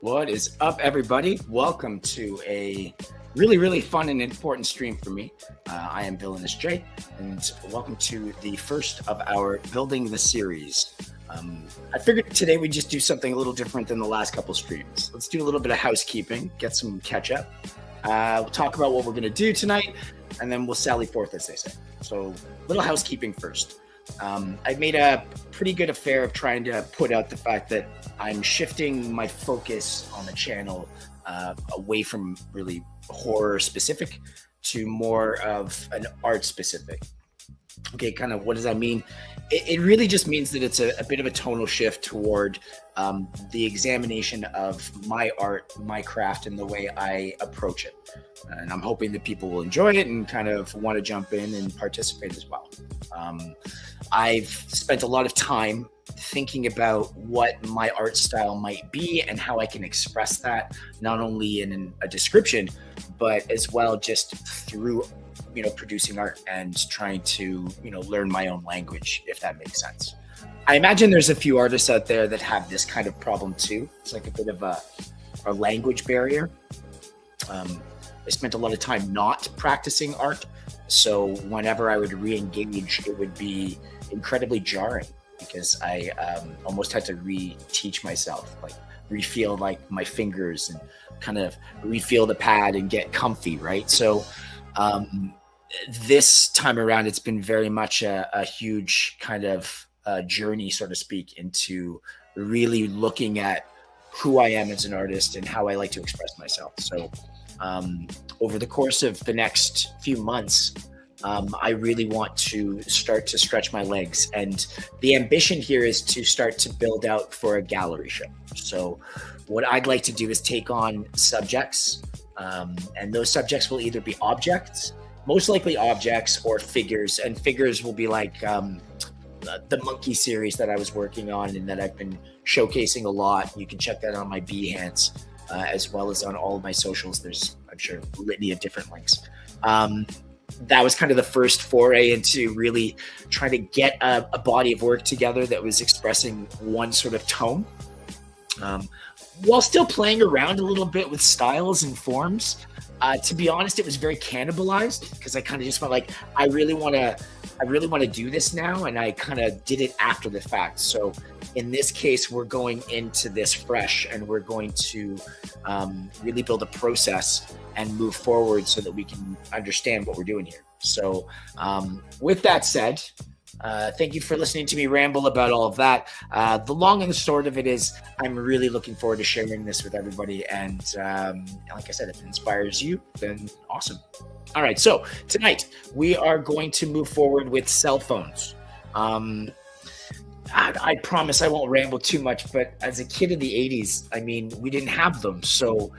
What is up, everybody? Welcome to a really fun and important stream for me. I am Villainous J, and welcome to the first of our Building the series. I figured today we'd just do something a little different than the last couple streams. Let's do a little bit of housekeeping, get some catch up. We'll talk about what we're going to do tonight, and then we'll sally forth, as they say. So, little housekeeping first. I've made a pretty good affair of trying to put out the fact that I'm shifting my focus on the channel away from really horror specific to more of an art specific. Okay, kind of what does that mean? It really just means that it's a bit of a tonal shift toward the examination of my art, my craft, and the way I approach it. And I'm hoping that people will enjoy it and kind of want to jump in and participate as well. I've spent a lot of time thinking about what my art style might be and how I can express that, not only in a description, but as well just through producing art and trying to learn my own language, if that makes sense. I imagine there's a few artists out there that have this kind of problem too. It's like a bit of a language barrier. I spent a lot of time not practicing art, so whenever I would re-engage, it would be incredibly jarring because I almost had to re-teach myself, like re-feel like my fingers and kind of re-feel the pad and get comfy, right? So this time around, it's been very much a huge kind of journey, so to speak, into really looking at who I am as an artist and how I like to express myself. So over the course of the next few months, I really want to start to stretch my legs. And the ambition here is to start to build out for a gallery show. So what I'd like to do is take on subjects, and those subjects will either be objects, most likely objects, or figures. And figures will be like the monkey series that I was working on and that I've been showcasing a lot. You can check that on my Behance, as well as on all of my socials. There's, I'm sure, a litany of different links. That was kind of the first foray into really trying to get a body of work together that was expressing one sort of tone, while still playing around a little bit with styles and forms. To be honest, it was very cannibalized because I kind of just felt like I really want to do this now, and I kind of did it after the fact. So in this case, we're going into this fresh, and we're going to really build a process and move forward so that we can understand what we're doing here. So with that said, thank you for listening to me ramble about all of that. The long and the short of it is I'm really looking forward to sharing this with everybody. And like I said, if it inspires you, then awesome. All right, so tonight we are going to move forward with cell phones. I promise I won't ramble too much, but as a kid in the 80s, I mean, we didn't have them. So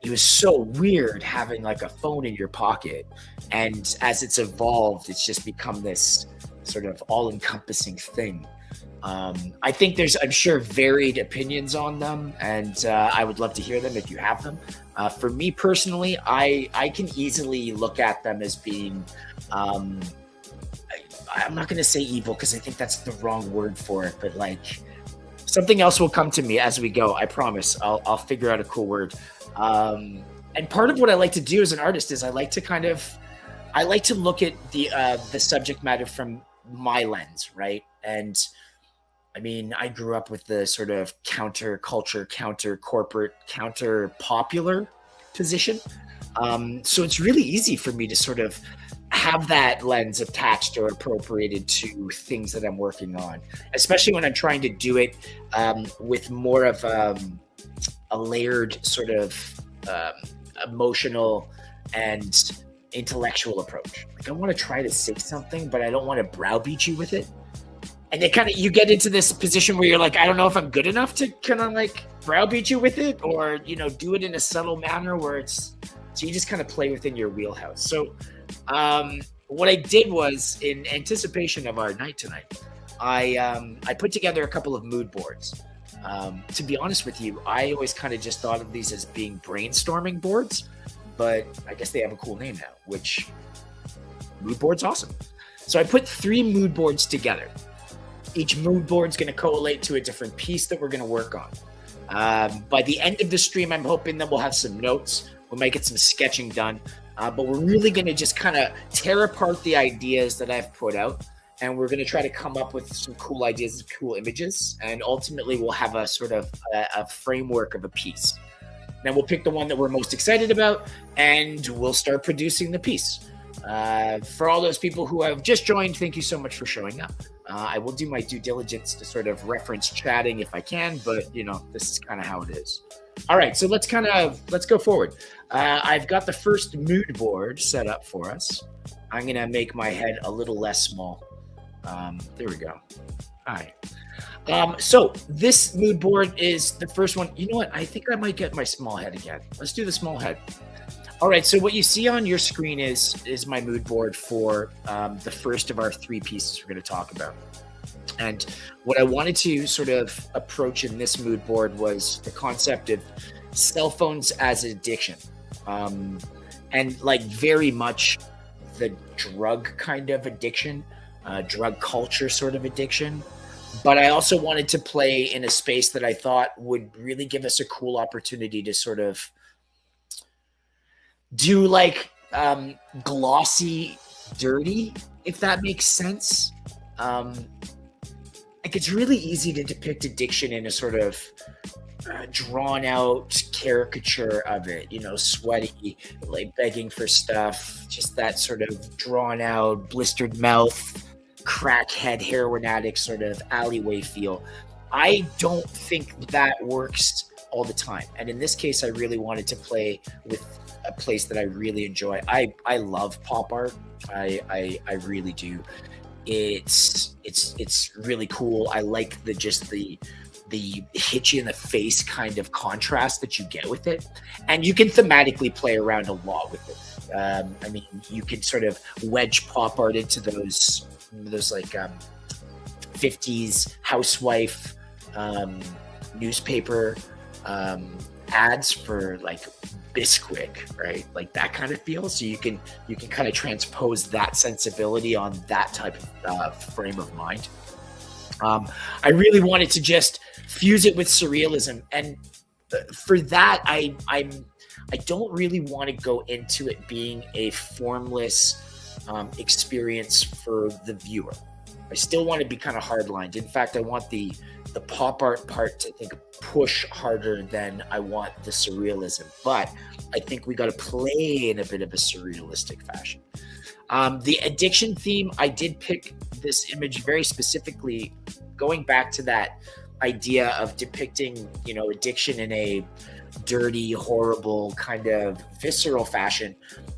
it was so weird having like a phone in your pocket. And as it's evolved, it's just become this sort of all-encompassing thing. I think there's, I'm sure, varied opinions on them, and I would love to hear them if you have them. For me personally, I can easily look at them as being, I'm not going to say evil because I think that's the wrong word for it, but like something else will come to me as we go. I promise. I'll figure out a cool word. And part of what I like to do as an artist is I like to look at the subject matter from my lens, right? And I mean, I grew up with the sort of counter culture, counter corporate, counter popular position. So it's really easy for me to sort of have that lens attached or appropriated to things that I'm working on, especially when I'm trying to do it with more of a layered sort of emotional and intellectual approach. Like I want to try to say something, but I don't want to browbeat you with it. And you get into this position where you're like, I don't know if I'm good enough to kind of like browbeat you with it, or do it in a subtle manner where so you just kind of play within your wheelhouse. So what I did was, in anticipation of our night tonight, I put together a couple of mood boards. To be honest with you, I always kind of just thought of these as being brainstorming boards, but I guess they have a cool name now, which mood board's awesome. So I put 3 mood boards together. Each mood board's going to correlate to a different piece that we're going to work on. By the end of the stream, I'm hoping that we'll have some notes. We might get some sketching done. But we're really going to just kind of tear apart the ideas that I've put out. And we're going to try to come up with some cool ideas and cool images. And ultimately, we'll have a sort of a framework of a piece. Then we'll pick the one that we're most excited about, and we'll start producing the piece. For all those people who have just joined, thank you so much for showing up. I will do my due diligence to sort of reference chatting if I can, but this is kind of how it is. All right, so let's go forward. I've got the first mood board set up for us. I'm going to make my head a little less small. There we go. All right. So this mood board is the first one. You know what? I think I might get my small head again. Let's do the small head. All right. So what you see on your screen is my mood board for the first of our 3 pieces we're going to talk about. And what I wanted to sort of approach in this mood board was the concept of cell phones as an addiction. And like very much the drug kind of addiction, drug culture sort of addiction. But I also wanted to play in a space that I thought would really give us a cool opportunity to sort of do like glossy dirty, if that makes sense. Like it's really easy to depict addiction in a sort of drawn out caricature of it, sweaty, like begging for stuff, just that sort of drawn out, blistered mouth, crackhead, heroin addict sort of alleyway feel. I don't think that works all the time. And in this case, I really wanted to play with a place that I really enjoy. I love pop art. I really do. It's really cool. I like the hit you in the face kind of contrast that you get with it, and you can thematically play around a lot with it. I mean, you can sort of wedge pop art into those like 50s housewife newspaper ads for like Bisquick, right? Like that kind of feel. So you can kind of transpose that sensibility on that type of frame of mind. I really wanted to just fuse it with surrealism, and for that, I don't really want to go into it being a formless experience for the viewer. I still want to be kind of hardlined. In fact, I want the pop art part to push harder than I want the surrealism. But I think we got to play in a bit of a surrealistic fashion. The addiction theme, I did pick this image very specifically, going back to that idea of depicting, addiction in a dirty, horrible, kind of visceral fashion.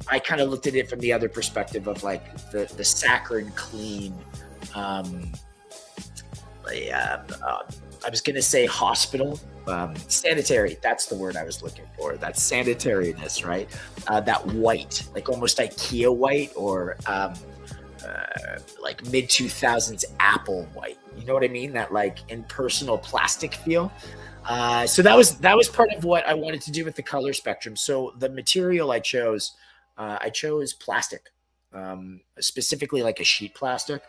I kind of looked at it from the other perspective of like the saccharine clean. I was going to say hospital, sanitary. That's the word I was looking for. That sanitariness, right? That white, like almost IKEA white, or like mid 2000s Apple white. You know what I mean? That like impersonal plastic feel. So that was part of what I wanted to do with the color spectrum. So the material I chose plastic, specifically like a sheet plastic.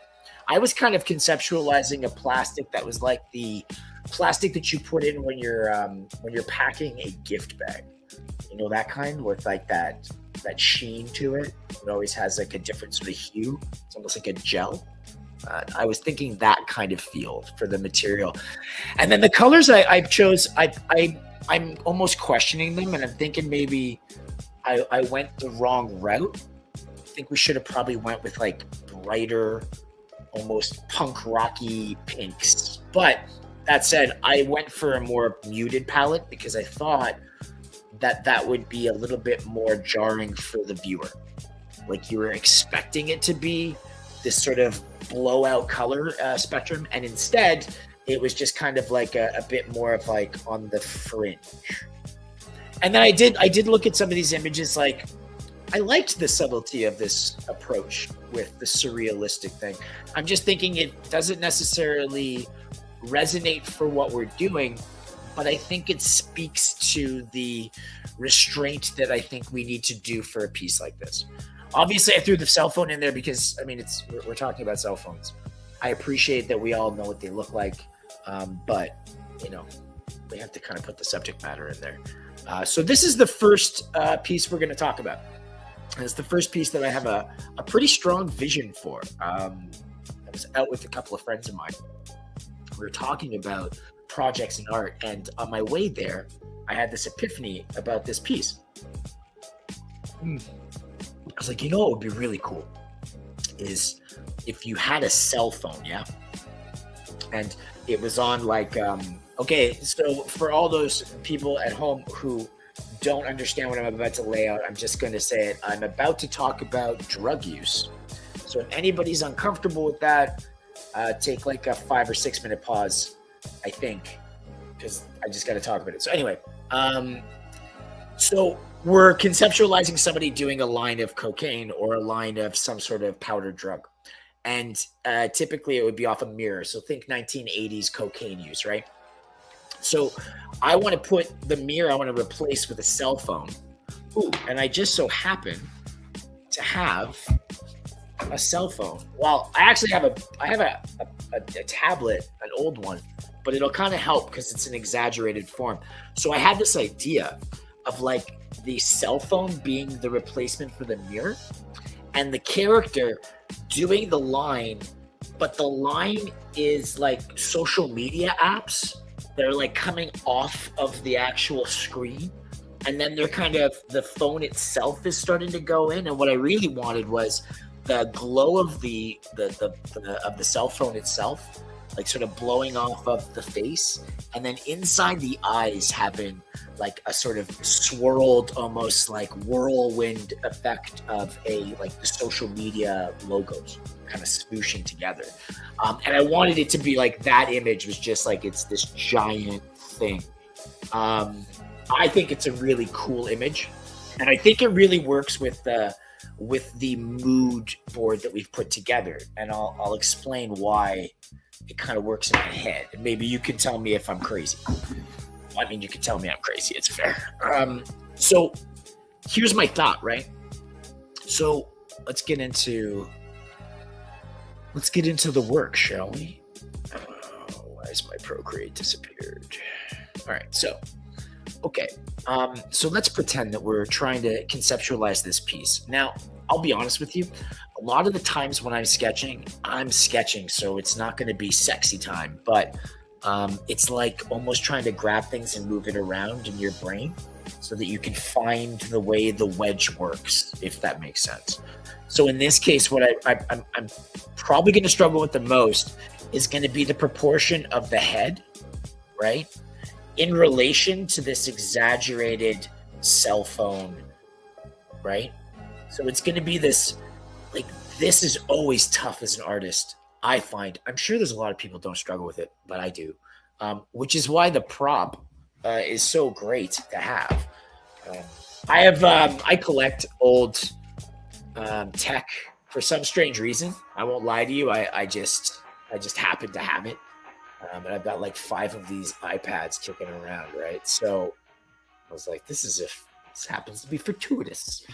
I was kind of conceptualizing a plastic that was like the plastic that you put in when you're packing a gift bag. That kind with like that sheen to it. It always has like a different sort of hue. It's almost like a gel. I was thinking that kind of feel for the material. And then the colors I chose, I'm almost questioning them, and I'm thinking maybe I went the wrong route. I think we should have probably went with like brighter, almost punk rocky pinks. But that said, I went for a more muted palette because I thought that would be a little bit more jarring for the viewer. Like you were expecting it to be this sort of blowout color spectrum, and instead it was just kind of like a bit more of like on the fringe. And then I did look at some of these images. Like I liked the subtlety of this approach with the surrealistic thing. I'm just thinking it doesn't necessarily resonate for what we're doing, but I think it speaks to the restraint that I think we need to do for a piece like this. Obviously, I threw the cell phone in there because, I mean, we're talking about cell phones. I appreciate that we all know what they look like, but, we have to kind of put the subject matter in there. So this is the first piece we're going to talk about. It's the first piece that I have a pretty strong vision for. I was out with a couple of friends of mine. We were talking about projects in art, and on my way there, I had this epiphany about this piece. I was like, what would be really cool is if you had a cell phone, yeah? And it was on like, okay, so for all those people at home who don't understand what I'm about to lay out, I'm just going to say it. I'm about to talk about drug use. So if anybody's uncomfortable with that, take like a 5 or 6 minute pause, I think, because I just got to talk about it. So anyway, so we're conceptualizing somebody doing a line of cocaine or a line of some sort of powdered drug. And typically it would be off a mirror. So think 1980s cocaine use, right? So I want to put the mirror, I want to replace with a cell phone. Ooh, and I just so happen to have a cell phone. Well, I actually have a tablet, an old one, but it'll kind of help because it's an exaggerated form. So I had this idea of like the cell phone being the replacement for the mirror and the character doing the line, but the line is like social media apps. They're like coming off of the actual screen, and then they're kind of, the phone itself is starting to go in. And what I really wanted was the glow of the cell phone itself, like sort of blowing off of the face, and then inside the eyes having like a sort of swirled, almost like whirlwind effect of the social media logos kind of smooshing together. And I wanted it to be like that image was just like, it's this giant thing. I think it's a really cool image. And I think it really works with the mood board that we've put together. And I'll explain why it kind of works in my head. And maybe you can tell me if I'm crazy. I mean, you can tell me I'm crazy. It's fair. So here's my thought, right? So let's get into the work, shall we? Why is my Procreate disappeared? All right. So, okay. So let's pretend that we're trying to conceptualize this piece. Now, I'll be honest with you. A lot of the times when I'm sketching, so it's not going to be sexy time, but it's like almost trying to grab things and move it around in your brain so that you can find the way the wedge works, if that makes sense. So in this case, what I'm probably going to struggle with the most is going to be the proportion of the head, right, in relation to this exaggerated cell phone, right? So it's going to be this, like, this is always tough as an artist. I find, I'm sure there's a lot of people don't struggle with it, but I do, which is why the prop is so great to have. I collect old tech for some strange reason. I won't lie to you. I just happen to have it, and I've got like 5 of these iPads kicking around, right? So I was like, this happens to be fortuitous.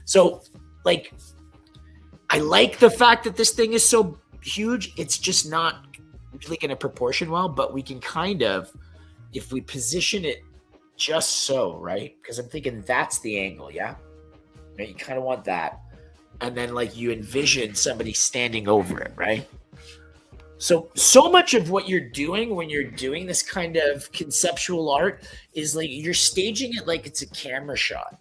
So like, I like the fact that this thing is so huge. It's just not really going to proportion well, but we can kind of, if we position it just so, right? Because I'm thinking that's the angle, yeah? Right? You kind of want that. And then like you envision somebody standing over it, right? So much of what you're doing when you're doing this kind of conceptual art is like you're staging it like it's a camera shot.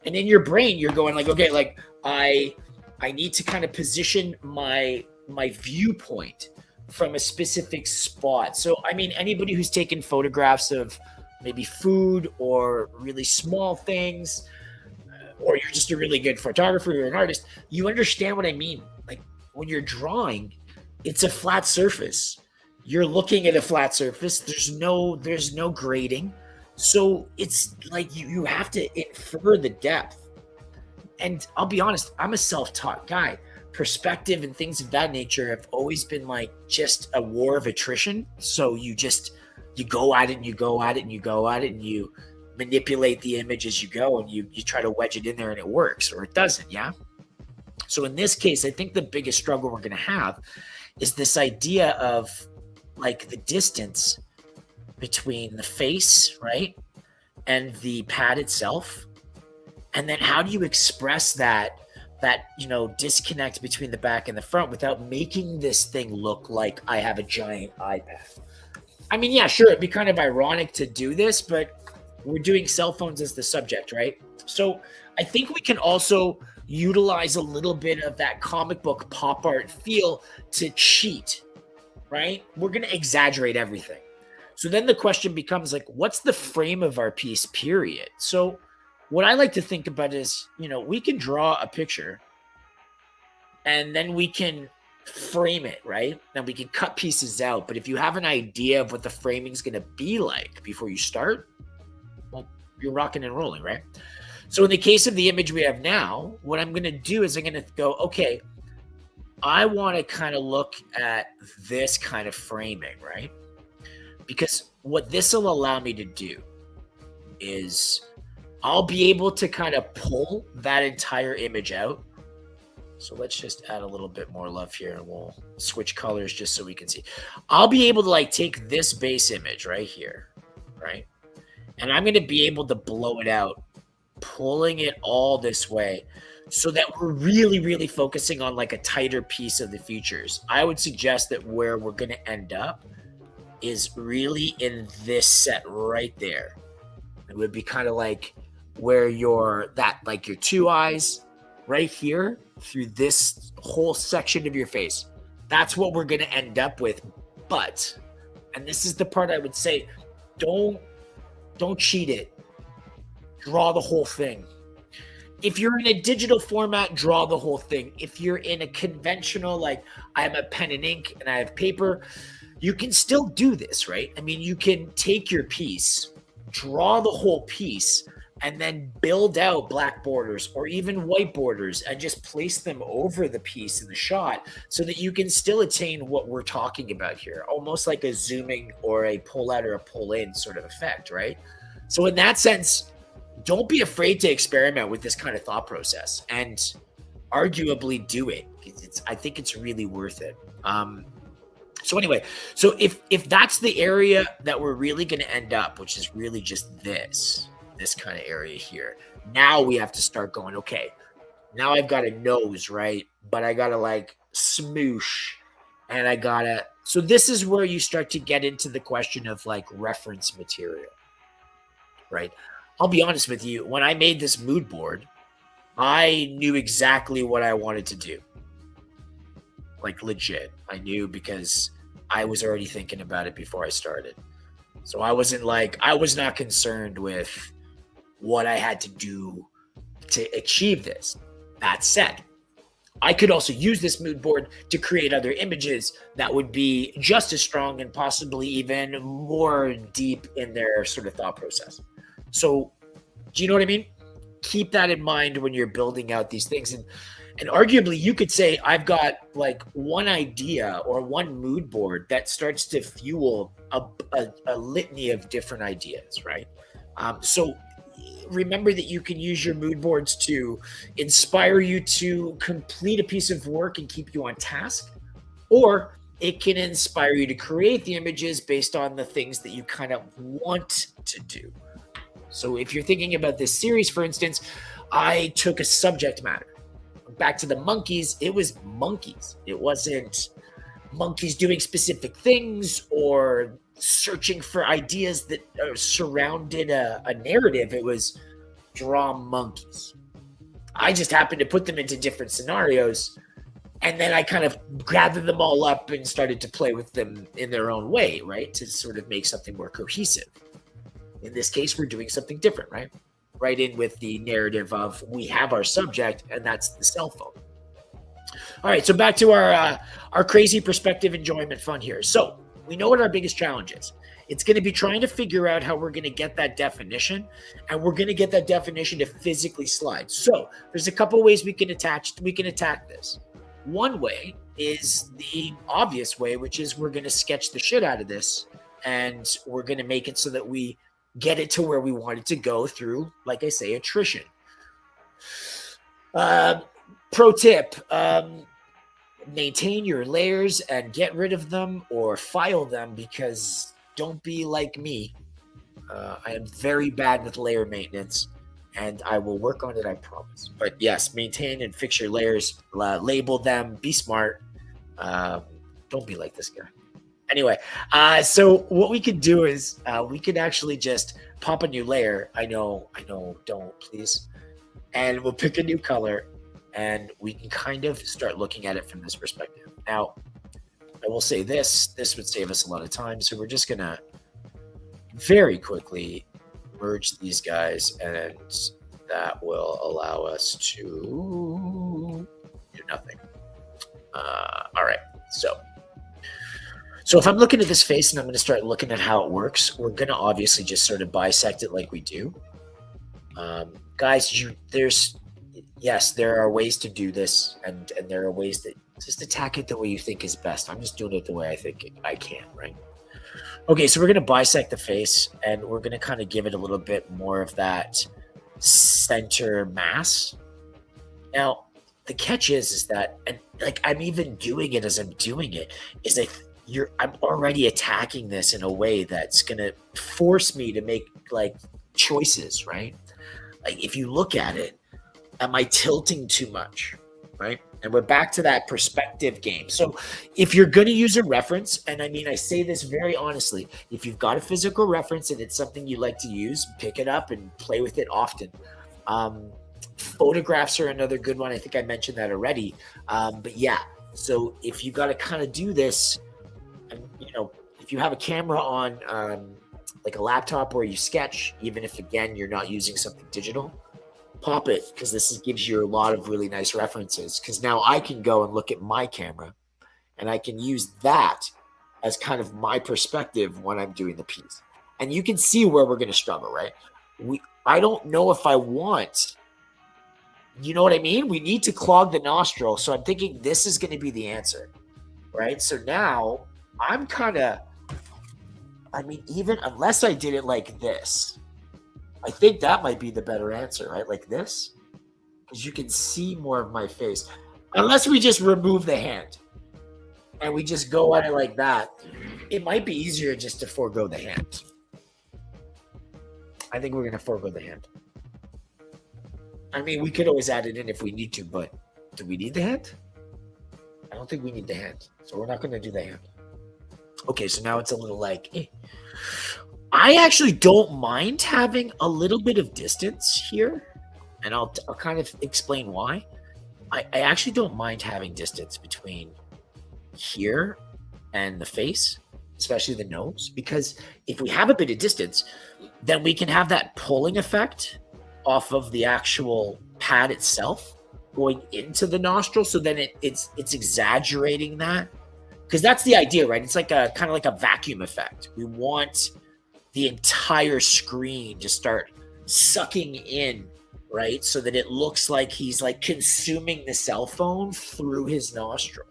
And in your brain, you're going like, okay, like I need to kind of position my viewpoint from a specific spot. So, I mean, anybody who's taken photographs of maybe food or really small things, or you're just a really good photographer, you're an artist, you understand what I mean. Like when you're drawing, it's a flat surface. You're looking at a flat surface. There's no grading. So it's like you have to infer the depth. And I'll be honest, I'm a self-taught guy. Perspective and things of that nature have always been like just a war of attrition. So you go at it and you go at it and you go at it and you manipulate the image as you go and you try to wedge it in there and it works or it doesn't, yeah? So in this case, I think the biggest struggle we're going to have is this idea of like the distance between the face, right, and the pad itself? And then how do you express that disconnect between the back and the front without making this thing look like I have a giant iPad? I mean, yeah, sure, it'd be kind of ironic to do this, but we're doing cell phones as the subject, right? So I think we can also utilize a little bit of that comic book pop art feel to cheat, right? We're going to exaggerate everything. So then the question becomes like, what's the frame of our piece, period? So what I like to think about is, we can draw a picture and then we can frame it, right? And we can cut pieces out. But if you have an idea of what the framing is going to be like before you start, well, you're rocking and rolling, right? So in the case of the image we have now, what I'm going to do is I'm going to go, okay, I want to kind of look at this kind of framing, right? Because what this will allow me to do is I'll be able to kind of pull that entire image out. So let's just add a little bit more love here and we'll switch colors just so we can see. I'll be able to like take this base image right here, right? And I'm going to be able to blow it out, pulling it all this way so that we're really, really focusing on like a tighter piece of the features. I would suggest that where we're going to end up is really in this set right there. It would be kind of like where your two eyes right here through this whole section of your face. That's what we're going to end up with. But, and this is the part I would say, don't cheat it. Draw the whole thing. If you're in a digital format, draw the whole thing. If you're in a conventional, like I have a pen and ink and I have paper, you can still do this, right? I mean, you can take your piece, draw the whole piece, and then build out black borders or even white borders and just place them over the piece in the shot so that you can still attain what we're talking about here, almost like a zooming or a pull out or a pull in sort of effect, right? So in that sense, don't be afraid to experiment with this kind of thought process and arguably do it. I think it's really worth it. So anyway, so if that's the area that we're really going to end up, which is really just this kind of area here, now we have to start going, okay, now I've got a nose, right? But I got to like smoosh and so this is where you start to get into the question of like reference material, right? I'll be honest with you. When I made this mood board, I knew exactly what I wanted to do. Like legit. I knew because I was already thinking about it before I started. So I was not concerned with what I had to do to achieve this. That said, I could also use this mood board to create other images that would be just as strong and possibly even more deep in their sort of thought process. So do you know what I mean? Keep that in mind when you're building out these things. And arguably you could say I've got like one idea or one mood board that starts to fuel a litany of different ideas, right? So remember that you can use your mood boards to inspire you to complete a piece of work and keep you on task, or it can inspire you to create the images based on the things that you kind of want to do. So if you're thinking about this series, for instance, I took a subject matter. Back to the monkeys, it was monkeys. It wasn't monkeys doing specific things or searching for ideas that surrounded a narrative. It was draw monkeys. I just happened to put them into different scenarios, and then I kind of gathered them all up and started to play with them in their own way, right? To sort of make something more cohesive. In this case, we're doing something different, right? Right in with the narrative of we have our subject, and that's the cell phone. All right, so back to our crazy perspective enjoyment fun here. So we know what our biggest challenge is. It's going to be trying to figure out how we're going to get that definition, and we're going to get that definition to physically slide. So there's a couple ways we can attack this. One way is the obvious way, which is we're going to sketch the shit out of this, and we're going to make it so that we get it to where we want it to go through, like I say, attrition. Pro tip, maintain your layers and get rid of them or file them, because don't be like me. I am very bad with layer maintenance, and I will work on it, I promise. But yes, maintain and fix your layers, label them, be smart. Um, don't be like this guy. Anyway, so what we could do is we could actually just pop a new layer. I know, don't please. And we'll pick a new color, and we can kind of start looking at it from this perspective. Now, I will say this would save us a lot of time. So we're just gonna very quickly merge these guys, and that will allow us to do nothing. All right, so if I'm looking at this face and I'm going to start looking at how it works, we're going to obviously just sort of bisect it like we do. Guys, there are ways to do this, and there are ways that just attack it the way you think is best. I'm just doing it the way I think I can, right? Okay, so we're going to bisect the face, and we're going to kind of give it a little bit more of that center mass. Now, the catch is that, and like I'm even doing it as I'm doing it, is I'm already attacking this in a way that's going to force me to make like choices, right? Like if you look at it, am I tilting too much, right? And we're back to that perspective game. So if you're going to use a reference, and I mean, I say this very honestly, if you've got a physical reference and it's something you like to use, pick it up and play with it often. Photographs are another good one. I think I mentioned that already. But yeah, so if you got to kind of do this, and if you have a camera on like a laptop where you sketch, even if again you're not using something digital, pop it, because this gives you a lot of really nice references. Because now I can go and look at my camera, and I can use that as kind of my perspective when I'm doing the piece. And you can see where we're going to struggle, right? I don't know if I want. You know what I mean? We need to clog the nostril. So I'm thinking this is going to be the answer, right? So now I'm kind of, even unless I did it like this, I think that might be the better answer, right? Like this, because you can see more of my face. Unless we just remove the hand and we just go at it like that, it might be easier just to forego the hand. I think we're going to forego the hand. I mean, we could always add it in if we need to, but do we need the hand? I don't think we need the hand, so we're not going to do the hand. Okay, so now it's a little like, I actually don't mind having a little bit of distance here, and I'll kind of explain why. I actually don't mind having distance between here and the face, especially the nose, because if we have a bit of distance, then we can have that pulling effect off of the actual pad itself going into the nostril. So then it's exaggerating that, because that's the idea, right? It's like a kind of like a vacuum effect. We want the entire screen to start sucking in, right? So that it looks like he's like consuming the cell phone through his nostril.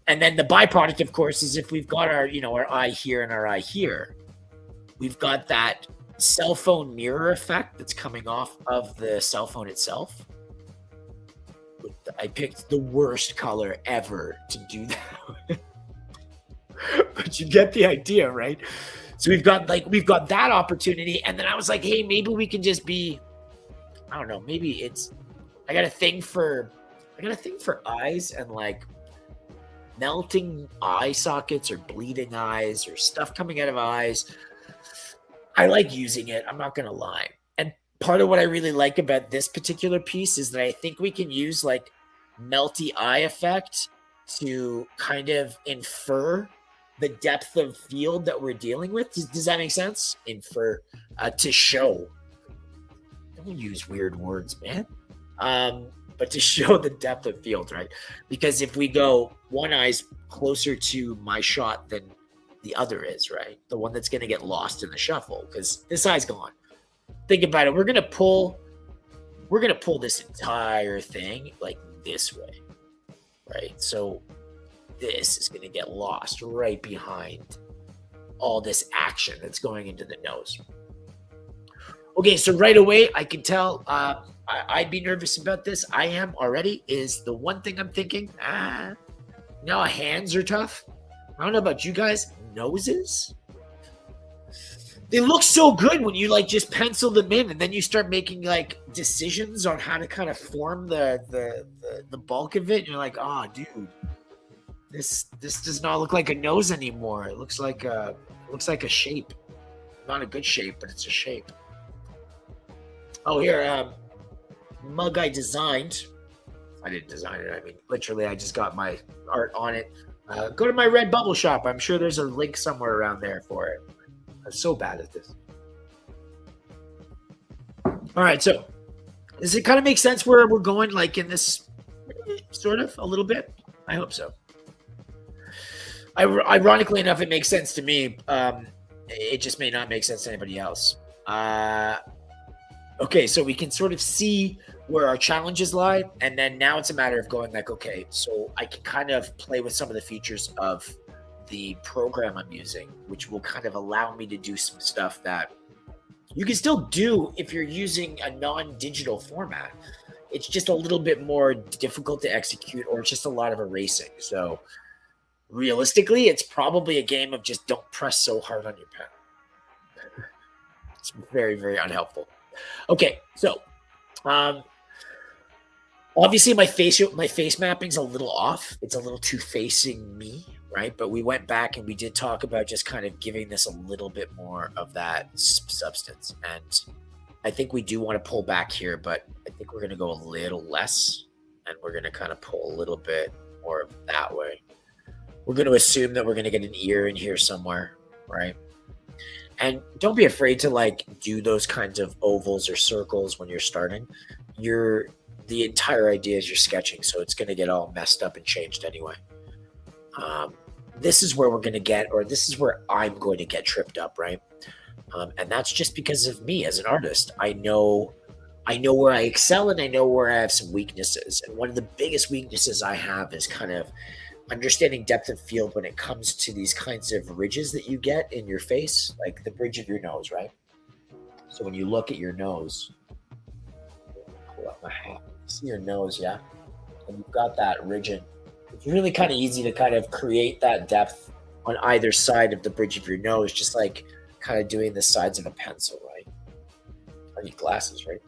And then the byproduct, of course, is if we've got our eye here and our eye here, we've got that cell phone mirror effect that's coming off of the cell phone itself. I picked the worst color ever to do that. But you get the idea, right? So we've got that opportunity, and then I was like, hey, maybe we can just be, I don't know, maybe I got a thing for eyes and like melting eye sockets or bleeding eyes or stuff coming out of eyes. I like using it. I'm not going to lie. And part of what I really like about this particular piece is that I think we can use like melty eye effect to kind of infer the depth of field that we're dealing with. Does that make sense? Infer, to show. Don't use weird words, man. But to show the depth of field, right? Because if we go, one eye's closer to my shot than the other is, right? The one that's going to get lost in the shuffle, because this eye's gone. Think about it. We're going to pull this entire thing like this way, right? So this is going to get lost right behind all this action that's going into the nose. Okay, so right away, I can tell I'd be nervous about this. I am already, is the one thing I'm thinking. Hands are tough. I don't know about you guys. Noses? they look so good when you like just pencil them in, and then you start making like decisions on how to kind of form the bulk of it. And you're like, oh, dude, this does not look like a nose anymore. It looks like a shape, not a good shape, but it's a shape. Oh, here, mug I designed. I didn't design it. I mean, literally, I just got my art on it. Go to my Redbubble shop. I'm sure there's a link somewhere around there for it. I'm so bad at this. All right, so does it kind of make sense where we're going, like in this sort of a little bit? I hope so. Ironically enough, it makes sense to me. It just may not make sense to anybody else. Okay, so we can sort of see where our challenges lie, and then now it's a matter of going like, okay, so I can kind of play with some of the features of the program I'm using, which will kind of allow me to do some stuff that you can still do if you're using a non-digital format. It's just a little bit more difficult to execute, or it's just a lot of erasing. So realistically, it's probably a game of just don't press so hard on your pen. It's very, very unhelpful. Okay, so obviously my face mapping's a little off. It's a little too facing me, right? But we went back and we did talk about just kind of giving this a little bit more of that substance. And I think we do want to pull back here, but I think we're going to go a little less, and we're going to kind of pull a little bit more that way. We're going to assume that we're going to get an ear in here somewhere, right? And don't be afraid to like do those kinds of ovals or circles when you're starting. The entire idea is you're sketching, so it's going to get all messed up and changed anyway. This is where we're going to get, or this is where I'm going to get tripped up, right? And that's just because of me as an artist. I know where I excel, and I know where I have some weaknesses. And one of the biggest weaknesses I have is kind of understanding depth of field when it comes to these kinds of ridges that you get in your face, like the bridge of your nose, right? So when you look at your nose, pull up my hat, see your nose, yeah? And you've got that ridge in. It's really kind of easy to kind of create that depth on either side of the bridge of your nose, just like kind of doing the sides of a pencil, right? I need glasses, right?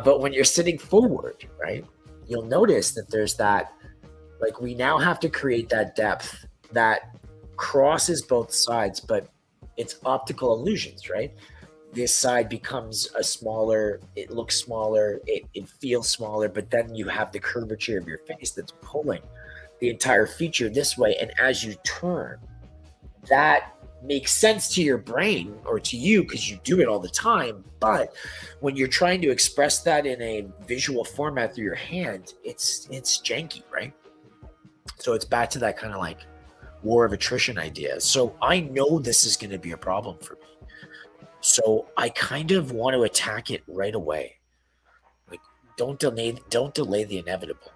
But when you're sitting forward, right, you'll notice that there's that, like we now have to create that depth that crosses both sides, but it's optical illusions, right? This side becomes it looks smaller, it feels smaller, but then you have the curvature of your face that's pulling the entire feature this way. And as you turn, that makes sense to your brain or to you because you do it all the time. But when you're trying to express that in a visual format through your hand, it's janky, right? So it's back to that kind of like war of attrition idea. So I know this is going to be a problem for me. So I kind of want to attack it right away. Like don't delay the inevitable.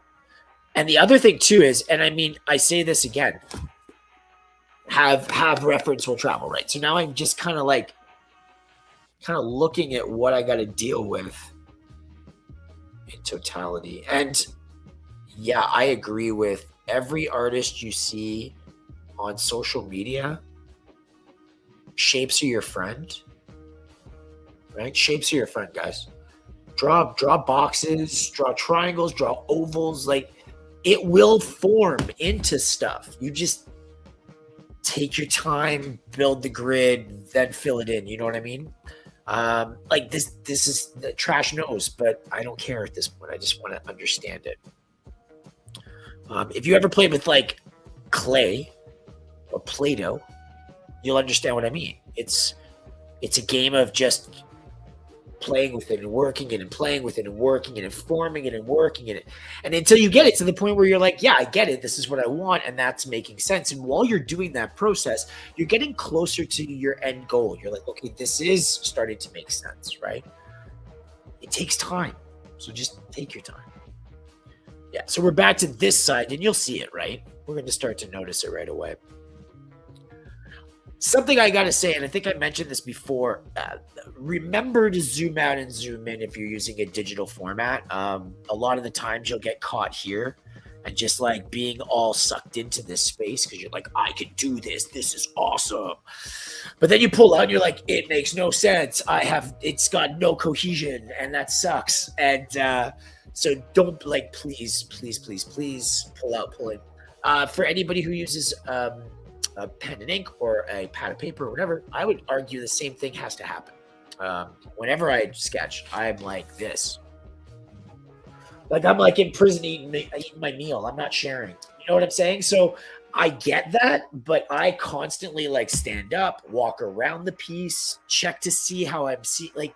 And the other thing too is, and I mean, I say this again, have reference will travel, right? So now I'm just kind of looking at what I got to deal with in totality. And yeah, I agree with every artist you see on social media. Shapes are your friend, right? Shapes are your friend, guys. Draw boxes, draw triangles, draw ovals. Like it will form into stuff. You just take your time, build the grid, then fill it in. You know what I mean? Like this is the trash nose, but I don't care at this point. I just want to understand it. If you ever played with like clay or Play-Doh, you'll understand what I mean. It's a game of just playing with it and working it and playing with it and working it and forming it and working it. And until you get it to the point where you're like, yeah, I get it. This is what I want. And that's making sense. And while you're doing that process, you're getting closer to your end goal. You're like, okay, this is starting to make sense, right? It takes time. So just take your time. Yeah, so we're back to this side, and you'll see it, right? We're going to start to notice it right away. Something I got to say, and I think I mentioned this before, remember to zoom out and zoom in if you're using a digital format. A lot of the times you'll get caught here. and just like being all sucked into this space because you're like, I can do this. This is awesome. But then you pull out and you're like, it makes no sense. It's got no cohesion and that sucks. And so don't like, please pull in. For anybody who uses a pen and ink or a pad of paper or whatever, I would argue the same thing has to happen. Whenever I sketch, I'm like this. Like I'm like in prison eating my meal. I'm not sharing. You know what I'm saying? So I get that, but I constantly like stand up, walk around the piece, check to see how I'm seeing. Like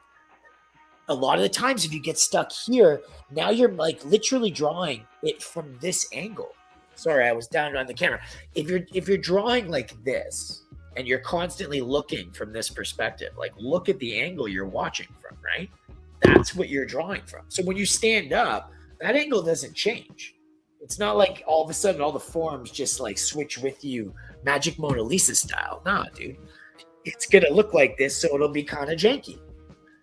a lot of the times, if you get stuck here, now you're like literally drawing it from this angle. Sorry, I was down on the camera. If you're drawing like this and you're constantly looking from this perspective, like look at the angle you're watching from, right? That's what you're drawing from. So when you stand up, that angle doesn't change. It's not like all of a sudden all the forms just like switch with you, Magic Mona Lisa style. Nah, dude. It's going to look like this, so it'll be kind of janky.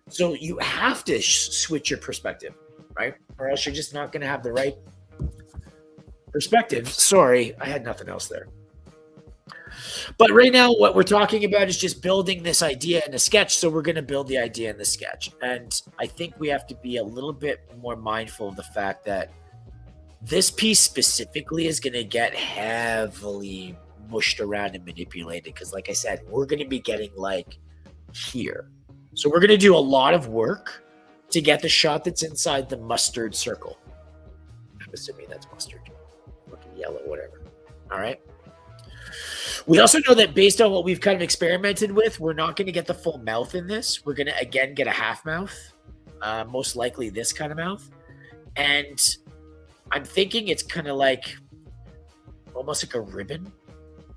So you have to switch your perspective, right? Or else you're just not going to have the right perspective. Sorry, I had nothing else there. But right now, what we're talking about is just building this idea in a sketch. So we're going to build the idea in the sketch. And I think we have to be a little bit more mindful of the fact that this piece specifically is going to get heavily mushed around and manipulated. Because like I said, we're going to be getting like here. So we're going to do a lot of work to get the shot that's inside the mustard circle. I'm assuming that's mustard. Looking yellow, whatever. All right. We also know that based on what we've kind of experimented with, we're not going to get the full mouth in this. We're going to, again, get a half mouth, most likely this kind of mouth. And I'm thinking it's kind of like almost like a ribbon.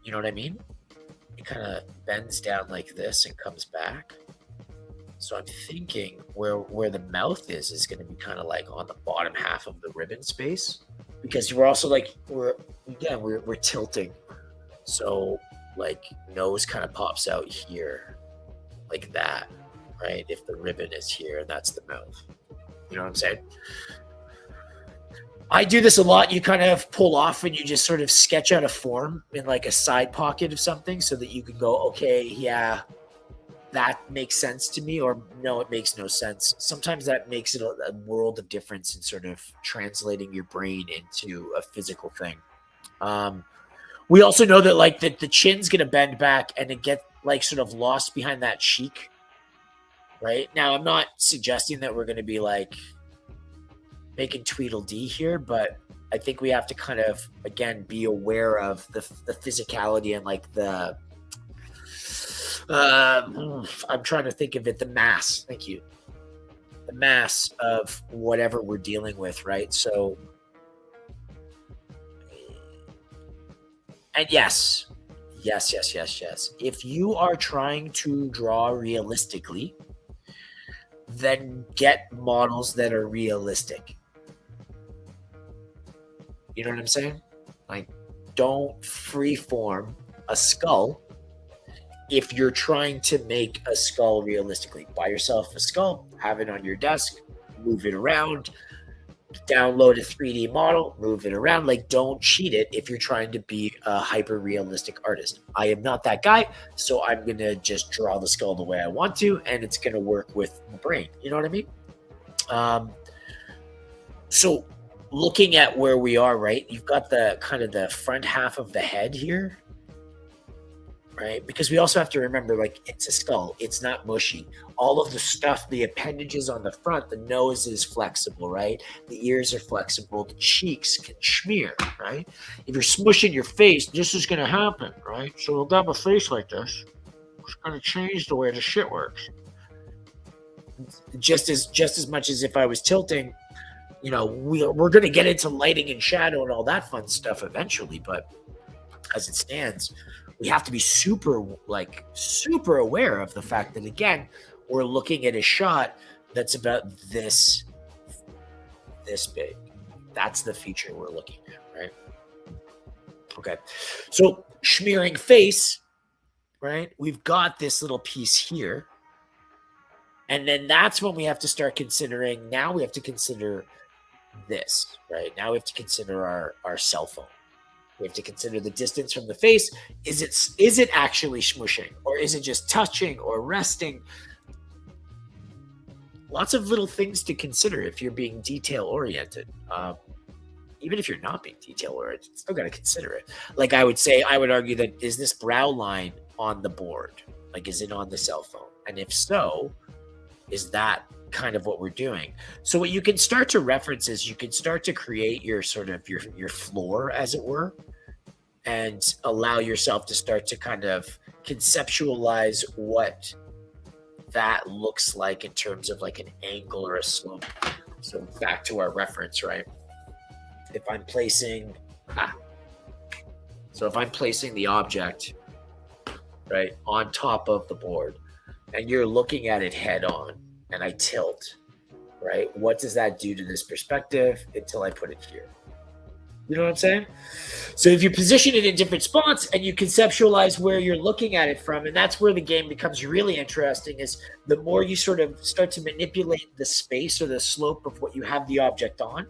You know what I mean? It kind of bends down like this and comes back. So I'm thinking where the mouth is going to be kind of like on the bottom half of the ribbon space, because we're also like, we're tilting. So like nose kind of pops out here like that, right? If the ribbon is here and that's the mouth, you know what I'm saying? I do this a lot. You kind of pull off and you just sort of sketch out a form in like a side pocket of something so that you can go, okay, yeah, that makes sense to me, or no, it makes no sense. Sometimes that makes it a world of difference in sort of translating your brain into a physical thing. We also know that like the chin's going to bend back and it get like sort of lost behind that cheek, right? Now, I'm not suggesting that we're going to be like making Tweedledee here, but I think we have to kind of, again, be aware of the physicality and like the, I'm trying to think of it, the mass. Thank you. The mass of whatever we're dealing with, right? So, and yes. If you are trying to draw realistically, then get models that are realistic. You know what I'm saying? Like, don't freeform a skull if you're trying to make a skull realistically. Buy yourself a skull, have it on your desk, move it around, download a 3D model, move it around. Like, don't cheat it if you're trying to be a hyper realistic artist. I am not that guy, so I'm gonna just draw the skull the way I want to, and it's gonna work with my brain. You know what I mean? So looking at where we are, right? You've got the kind of the front half of the head here, right? Because we also have to remember, like, it's a skull. It's not mushy. All of the stuff, the appendages on the front, the nose is flexible, right? The ears are flexible. The cheeks can smear, right? If you're smushing your face, this is going to happen, right? So we'll have a face like this. It's going to change the way the shit works. Just as much as if I was tilting, you know, we're going to get into lighting and shadow and all that fun stuff eventually, but as it stands, we have to be super aware of the fact that, again, we're looking at a shot that's about this big. That's the feature we're looking at, right? Okay. So smearing face, right? We've got this little piece here. And then that's when we have to start considering, now we have to consider this, right? Now we have to consider our cell phone. We have to consider the distance from the face. Is it actually smushing, or is it just touching or resting? Lots of little things to consider if you're being detail oriented. Even if you're not being detail oriented, still got to consider it. Like I would argue that, is this brow line on the board? Like, is it on the cell phone? And if so, is that kind of what we're doing? So what you can start to reference is you can start to create your sort of your floor, as it were, and allow yourself to start to kind of conceptualize what that looks like in terms of like an angle or a slope. So back to our reference, right? If I'm placing the object right on top of the board, and you're looking at it head on, and I tilt, right? What does that do to this perspective until I put it here? You know what I'm saying? So if you position it in different spots and you conceptualize where you're looking at it from, and that's where the game becomes really interesting, is the more you sort of start to manipulate the space or the slope of what you have the object on,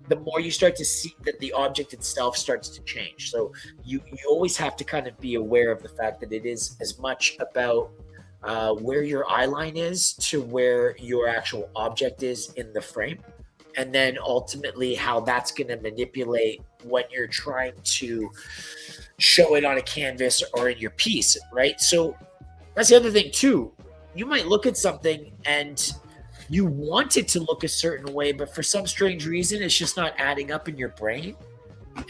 the more you start to see that the object itself starts to change. So you always have to kind of be aware of the fact that it is as much about where your eye line is to where your actual object is in the frame. And then ultimately how that's going to manipulate when you're trying to show it on a canvas or in your piece, right? So that's the other thing too. You might look at something and you want it to look a certain way, but for some strange reason, it's just not adding up in your brain.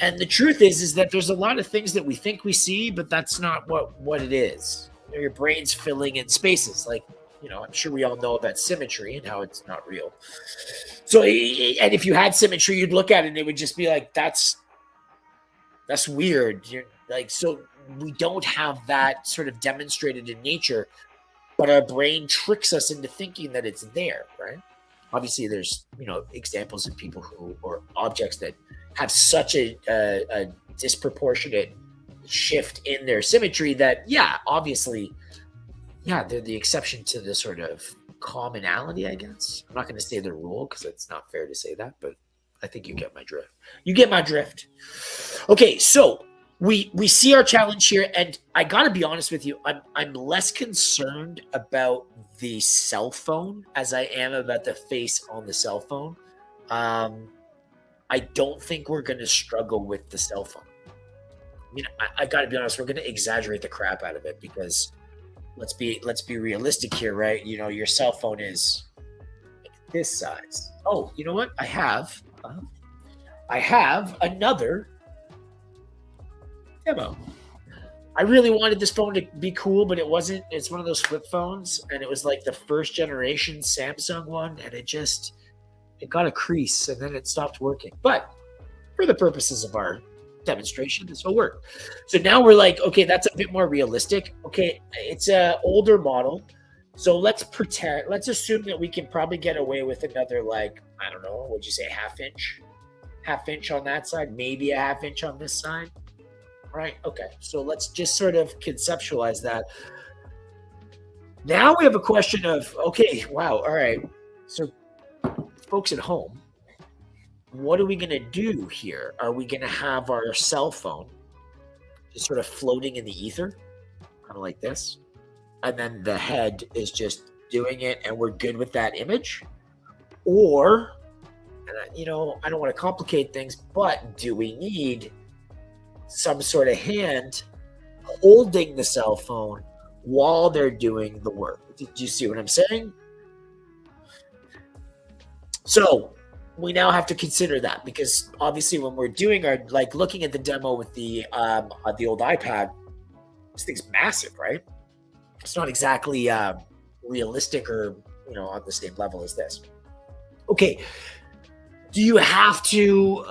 And the truth is that there's a lot of things that we think we see, but that's not what it is. Your brain's filling in spaces. Like, I'm sure we all know about symmetry and how it's not real. So, and if you had symmetry, you'd look at it and it would just be like, that's weird. You're like, so we don't have that sort of demonstrated in nature, but our brain tricks us into thinking that it's there, right? Obviously, there's, examples of people or objects that have such a disproportionate shift in their symmetry that, obviously, they're the exception to the sort of commonality, I guess. I'm not going to say the rule because it's not fair to say that, but I think you get my drift. Okay, so we see our challenge here, and I got to be honest with you, I'm less concerned about the cell phone as I am about the face on the cell phone. I don't think we're going to struggle with the cell phone. I got to be honest, we're going to exaggerate the crap out of it because let's be realistic here, right? Your cell phone is this size. Oh, you know what? I have another demo. I really wanted this phone to be cool, but it wasn't. It's one of those flip phones, and it was like the first generation Samsung one, and it got a crease, and then it stopped working. But for the purposes of our demonstration, this will work. So now we're like, okay, that's a bit more realistic. Okay, it's a older model, so let's assume that we can probably get away with another, like, I don't know, what'd you say, half inch on that side, maybe a half inch on this side, right? Okay, so let's just sort of conceptualize that. Now we have a question of, okay, wow, all right, so folks at home, what are we going to do here? Are we going to have our cell phone just sort of floating in the ether, kind of like this? And then the head is just doing it and we're good with that image? Or, I don't want to complicate things, but do we need some sort of hand holding the cell phone while they're doing the work? Do you see what I'm saying? So we now have to consider that, because obviously when we're doing looking at the demo with the old iPad, this thing's massive, right? It's not exactly realistic or on the same level as this. Okay, do you have to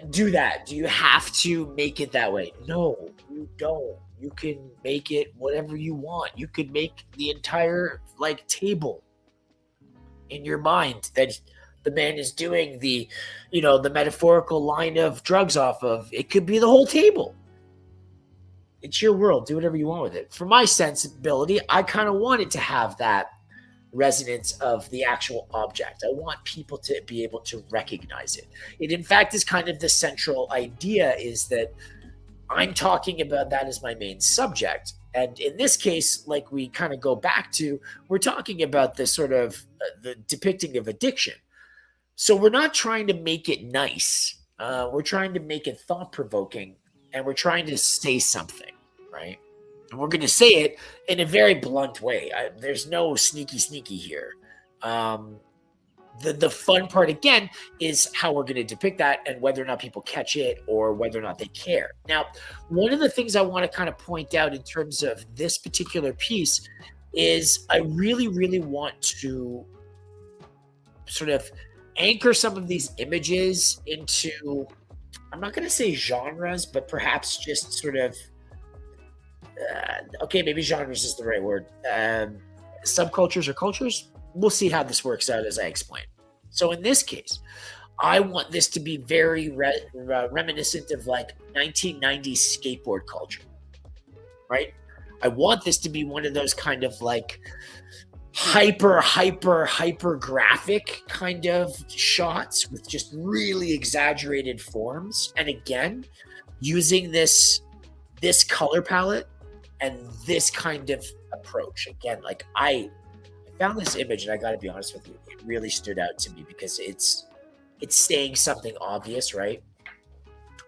do that? Do you have to make it that way? No, you don't. You can make it whatever you want. You could make the entire table in your mind that the man is doing the metaphorical line of drugs off of. It could be the whole table. It's your world. Do whatever you want with it. For my sensibility, I kind of wanted to have that resonance of the actual object. I want people to be able to recognize it. It, in fact, is kind of the central idea, is that I'm talking about that as my main subject. And in this case, like we kind of go back to, we're talking about this sort of the depicting of addiction. So we're not trying to make it nice. We're trying to make it thought provoking, and we're trying to say something, right? And we're going to say it in a very blunt way. There's no sneaky here. The fun part, again, is how we're going to depict that and whether or not people catch it or whether or not they care. Now, one of the things I want to kind of point out in terms of this particular piece is I really, really want to sort of anchor some of these images into, I'm not going to say genres, but perhaps just sort of, okay, maybe genres is the right word. Subcultures or cultures. We'll see how this works out as I explain. So in this case, I want this to be very reminiscent of like 1990s skateboard culture, right? I want this to be one of those kind of like hyper graphic kind of shots with just really exaggerated forms. And again, using this color palette and this kind of approach. Again, like I found this image, and I got to be honest with you, it really stood out to me because it's saying something obvious, right?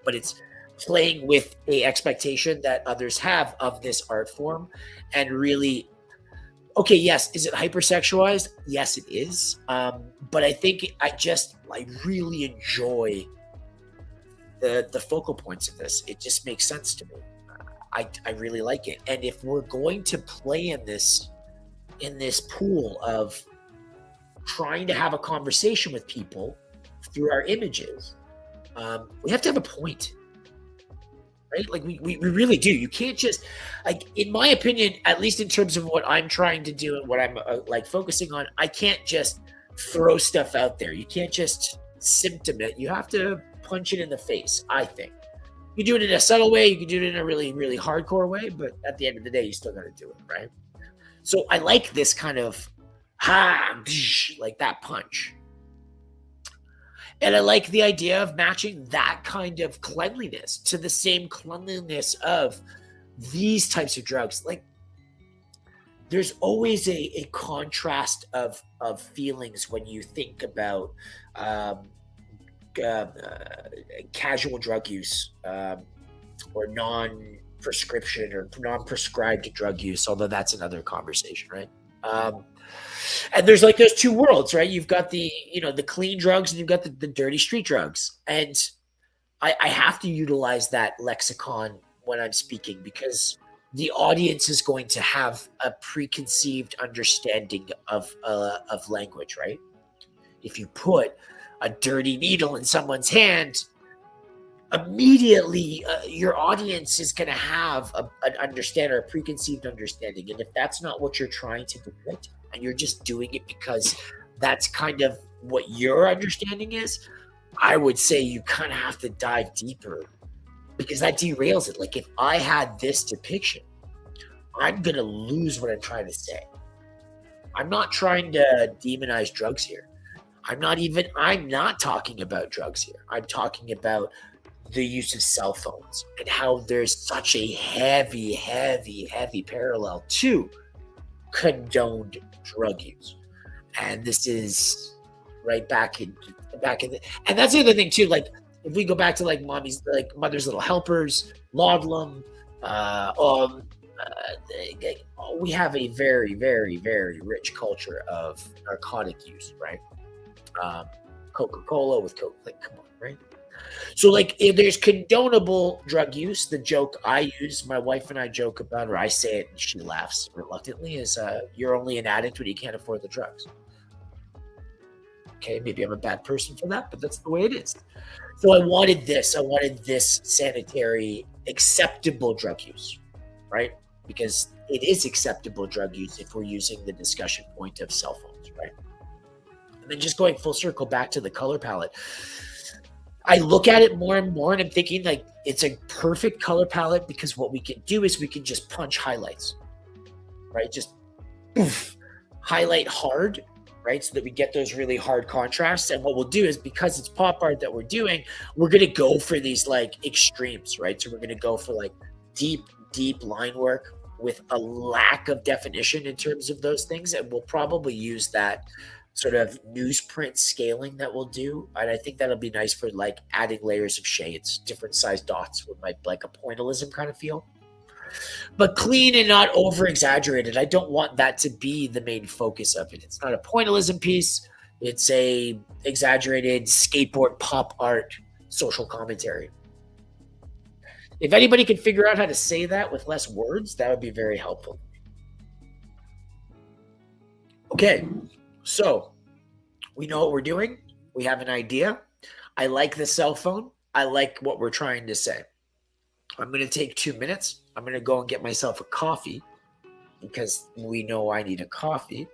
But it's playing with a expectation that others have of this art form, and really, okay, yes, is it hypersexualized? Yes, it is. But I think I really enjoy the focal points of this. It just makes sense to me. I really like it. And if we're going to play in this pool of trying to have a conversation with people through our images, we have to have a point, right? Like we really do. You can't just, like, in my opinion, at least in terms of what I'm trying to do and what I'm like focusing on, I can't just throw stuff out there. You can't just symptom it. You have to punch it in the face, I think. You do it in a subtle way. You can do it in a really, really hardcore way. But at the end of the day, you still got to do it, right? So I like this kind of like that punch. And I like the idea of matching that kind of cleanliness to the same cleanliness of these types of drugs. Like, there's always a contrast of feelings when you think about casual drug use or non-prescription or non-prescribed drug use, although that's another conversation, right? And there's like those two worlds, right? You've got the clean drugs and you've got the dirty street drugs. And I have to utilize that lexicon when I'm speaking because the audience is going to have a preconceived understanding of language, right? If you put a dirty needle in someone's hand, immediately your audience is going to have an understanding or a preconceived understanding. And if that's not what you're trying to depict, and you're just doing it because that's kind of what your understanding is, I would say you kind of have to dive deeper because that derails it. Like, if I had this depiction, I'm going to lose what I'm trying to say. I'm not trying to demonize drugs here. I'm not talking about drugs here. I'm talking about the use of cell phones and how there's such a heavy parallel to condoned drug use. And this is right back in and that's the other thing too. Like, if we go back to like Mother's Little Helpers, Laudlum, we have a very, very, very rich culture of narcotic use, right? Coca-Cola with Coke, like, come on, right? So, like, if there's condonable drug use, the joke I use, my wife and I joke about, or I say it and she laughs reluctantly, is you're only an addict when you can't afford the drugs. Okay, maybe I'm a bad person for that, but that's the way it is. So I wanted this sanitary, acceptable drug use, right? Because it is acceptable drug use if we're using the discussion point of cell phones, right? And then just going full circle back to the color palette, I look at it more and more and I'm thinking like it's a perfect color palette because what we can do is we can just punch highlights, right? Just poof, highlight hard, right? So that we get those really hard contrasts. And what we'll do is, because it's pop art that we're doing, we're going to go for these like extremes, right? So we're going to go for like deep, deep line work with a lack of definition in terms of those things. And we'll probably use that sort of newsprint scaling that we'll do. And I think that'll be nice for like adding layers of shades, different size dots with like a pointillism kind of feel, but clean and not over exaggerated. I don't want that to be the main focus of it. It's not a pointillism piece. It's a exaggerated skateboard pop art social commentary. If anybody could figure out how to say that with less words, that would be very helpful. Okay, so we know what we're doing. We have an idea. I like the cell phone. I like what we're trying to say. I'm going to take 2 minutes. I'm going to go and get myself a coffee because we know I need a coffee.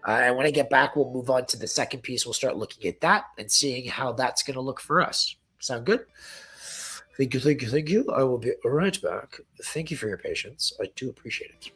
And when I get back, we'll move on to the second piece. We'll start looking at that and seeing how that's going to look for us. Sound good? Thank you, thank you, thank you. I will be right back. Thank you for your patience. I do appreciate it.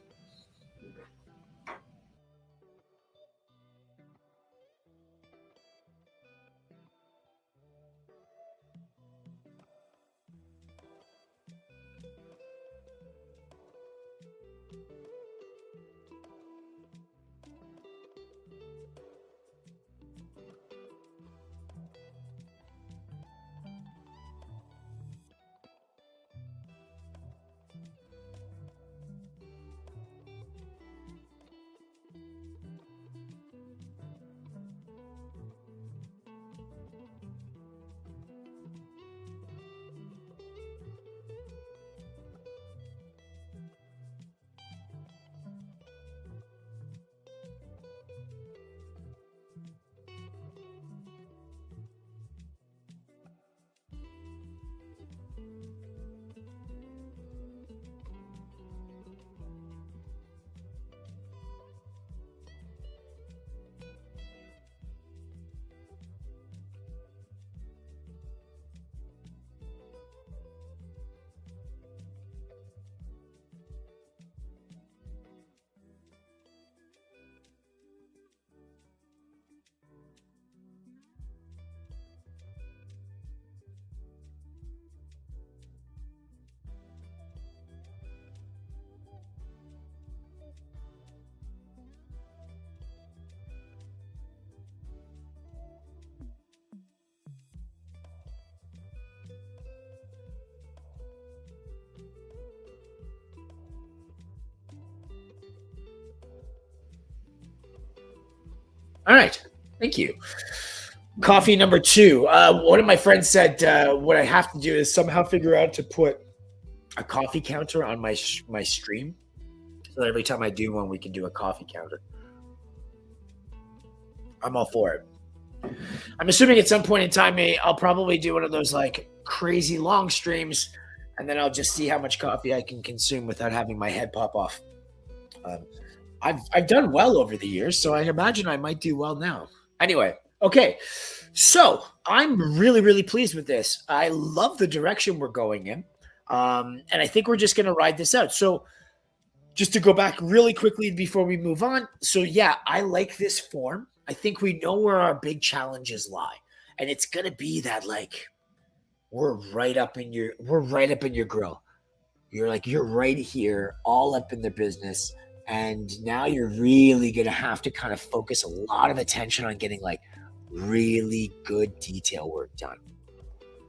All right. Thank you. Coffee number 2. One of my friends said what I have to do is somehow figure out to put a coffee counter on my stream, so that every time I do one, we can do a coffee counter. I'm all for it. I'm assuming at some point in time, I'll probably do one of those like crazy long streams, and then I'll just see how much coffee I can consume without having my head pop off. Um, I've done well over the years, so I imagine I might do well now. Anyway, okay. So I'm really, really pleased with this. I love the direction we're going in. And I think we're just going to ride this out. So just to go back really quickly before we move on. So yeah, I like this form. I think we know where our big challenges lie. And it's going to be that like, we're right up in your grill. You're right here, all up in the business. And now you're really going to have to kind of focus a lot of attention on getting like really good detail work done.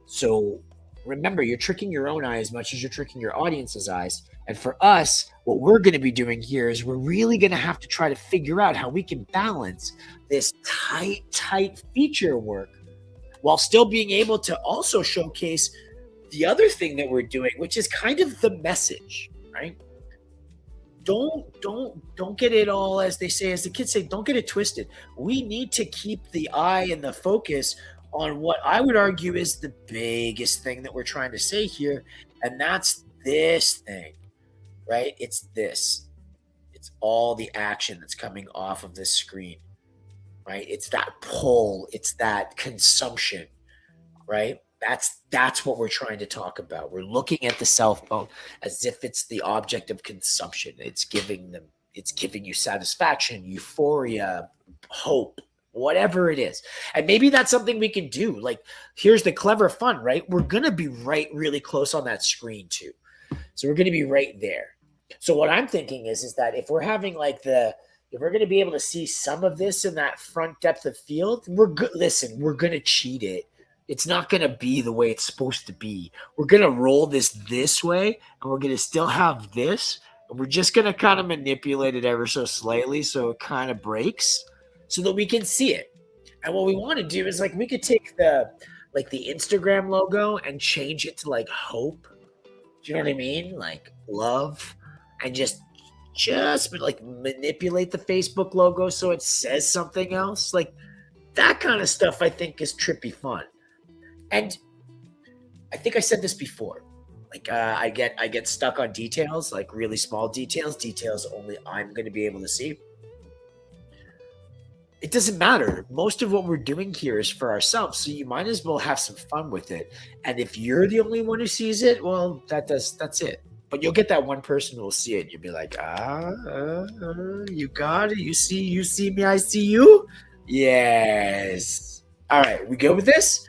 So remember, you're tricking your own eye as much as you're tricking your audience's eyes. And for us, what we're going to be doing here is we're really going to have to try to figure out how we can balance this tight feature work while still being able to also showcase the other thing that we're doing, which is kind of the message, right? Don't get it all, as they say, as the kids say, don't get it twisted. We need to keep the eye and the focus on what I would argue is the biggest thing that we're trying to say here, and that's this thing, right? It's this. It's all the action that's coming off of this screen, right? It's that pull, it's that consumption, right? That's what we're trying to talk about. We're looking at the cell phone as if it's the object of consumption. It's giving them it's giving you satisfaction, euphoria, hope, whatever it is. And maybe that's something we can do. Like, here's the clever fun, right? We're going to be right really close on that screen too. So we're going to be right there. So what I'm thinking is that if we're having like if we're going to be able to see some of this in that front depth of field, we're good. Listen, we're going to cheat it. It's not going to be the way it's supposed to be. We're going to roll this way, and we're going to still have this, and we're just going to kind of manipulate it ever so slightly so it kind of breaks so that we can see it. And what we want to do is like we could take the Instagram logo and change it to like hope. Do you know what I mean? Like love, and just like manipulate the Facebook logo so it says something else. Like that kind of stuff I think is trippy fun. And I think I said this before. Like I get stuck on details, like really small details only I'm going to be able to see. It doesn't matter. Most of what we're doing here is for ourselves, so you might as well have some fun with it. And if you're the only one who sees it, well, that's it. But you'll get that one person who will see it. You'll be like, you got it. You see me. I see you. Yes. All right. We good with this?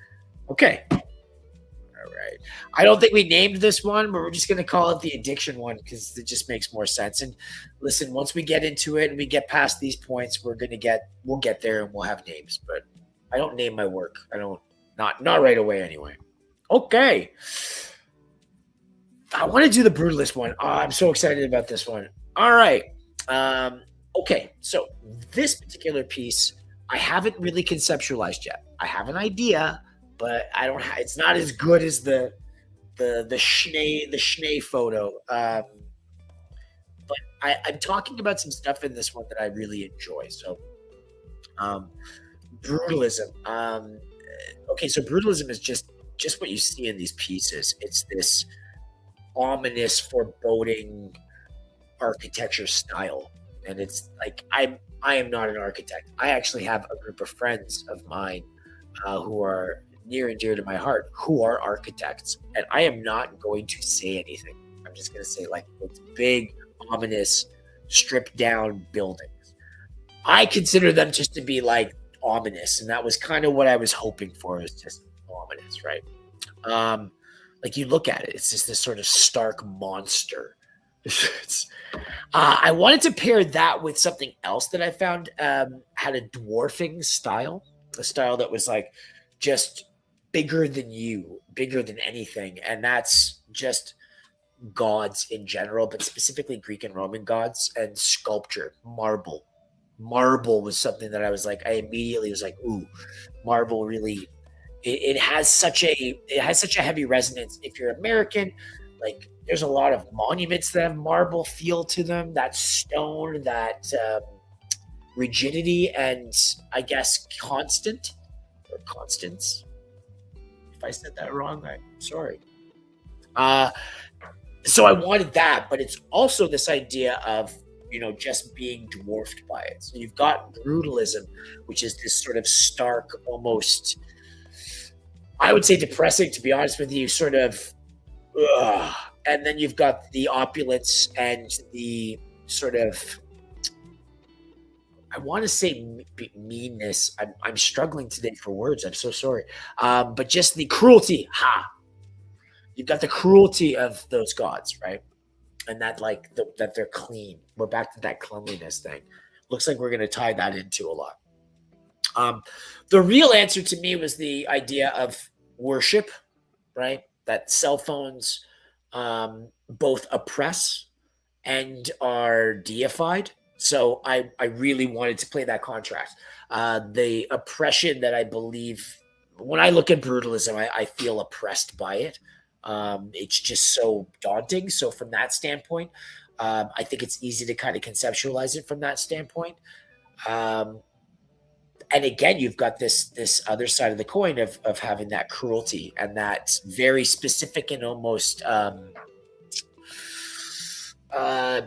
Okay. All right. I don't think we named this one, but we're just going to call it the addiction one because it just makes more sense. And listen, once we get into it and we get past these points, we'll get there and we'll have names. But I don't name my work. Not right away anyway. Okay. I want to do the brutalist one. Oh, I'm so excited about this one. All right. Okay. So this particular piece, I haven't really conceptualized yet. I have an idea, but it's not as good as the Schnee photo. But I'm talking about some stuff in this one that I really enjoy. So, brutalism. Okay, so brutalism is just what you see in these pieces. It's this ominous, foreboding architecture style, and it's like I am not an architect. I actually have a group of friends of mine who are near and dear to my heart, who are architects, and I am not going to say anything. I'm just going to say like it's big, ominous, stripped down buildings. I consider them just to be like ominous, and that was kind of what I was hoping for, is just ominous, right? Like you look at it, it's just this sort of stark monster. I wanted to pair that with something else that I found had a dwarfing style, a style that was like just bigger than you, bigger than anything. And that's just gods in general, but specifically Greek and Roman gods, and sculpture, marble. Marble was something that I immediately was like, ooh, marble really, it has such a heavy resonance. If you're American, like there's a lot of monuments that have marble feel to them, that stone, that rigidity, and I guess constance. If I said that wrong, I'm sorry. So I wanted that, but it's also this idea of, just being dwarfed by it. So you've got brutalism, which is this sort of stark, almost, I would say depressing, to be honest with you, sort of, and then you've got the opulence and the sort of, I want to say meanness. I'm struggling today for words. I'm so sorry. But just the cruelty. You've got the cruelty of those gods, right? And that that they're clean. We're back to that cleanliness thing. Looks like we're going to tie that into a lot. The real answer to me was the idea of worship, right? That cell phones both oppress and are deified. So I really wanted to play that contrast. The oppression that I believe, when I look at brutalism, I feel oppressed by it. It's just so daunting. So from that standpoint, I think it's easy to kind of conceptualize it from that standpoint. And again, you've got this other side of the coin of having that cruelty and that very specific and almost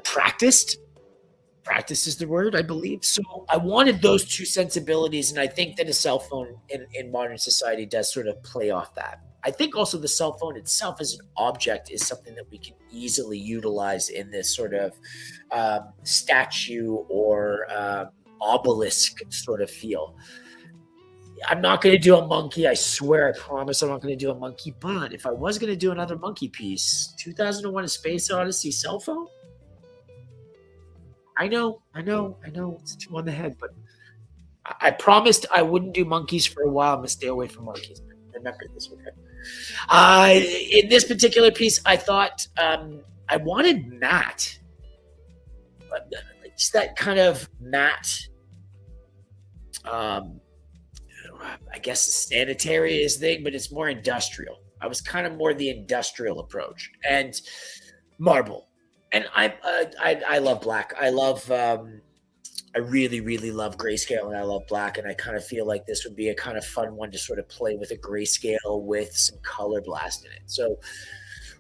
practiced. Practice is the word, I believe. So I wanted those two sensibilities, and I think that a cell phone in modern society does sort of play off that. I think also the cell phone itself as an object is something that we can easily utilize in this sort of statue or obelisk sort of feel. I'm not going to do a monkey. I swear, I promise I'm not going to do a monkey. But if I was going to do another monkey piece, 2001 A Space Odyssey cell phone? I know, it's two on the head, but I promised I wouldn't do monkeys for a while. I'm going to stay away from monkeys. Remember this, okay? In this particular piece, I thought I wanted matte. Just that kind of matte, I guess sanitary is thing, but it's more industrial. I was kind of more the industrial approach and marble. And I love black. I really, really love grayscale and I love black. And I kind of feel like this would be a kind of fun one to sort of play with a grayscale with some color blast in it. So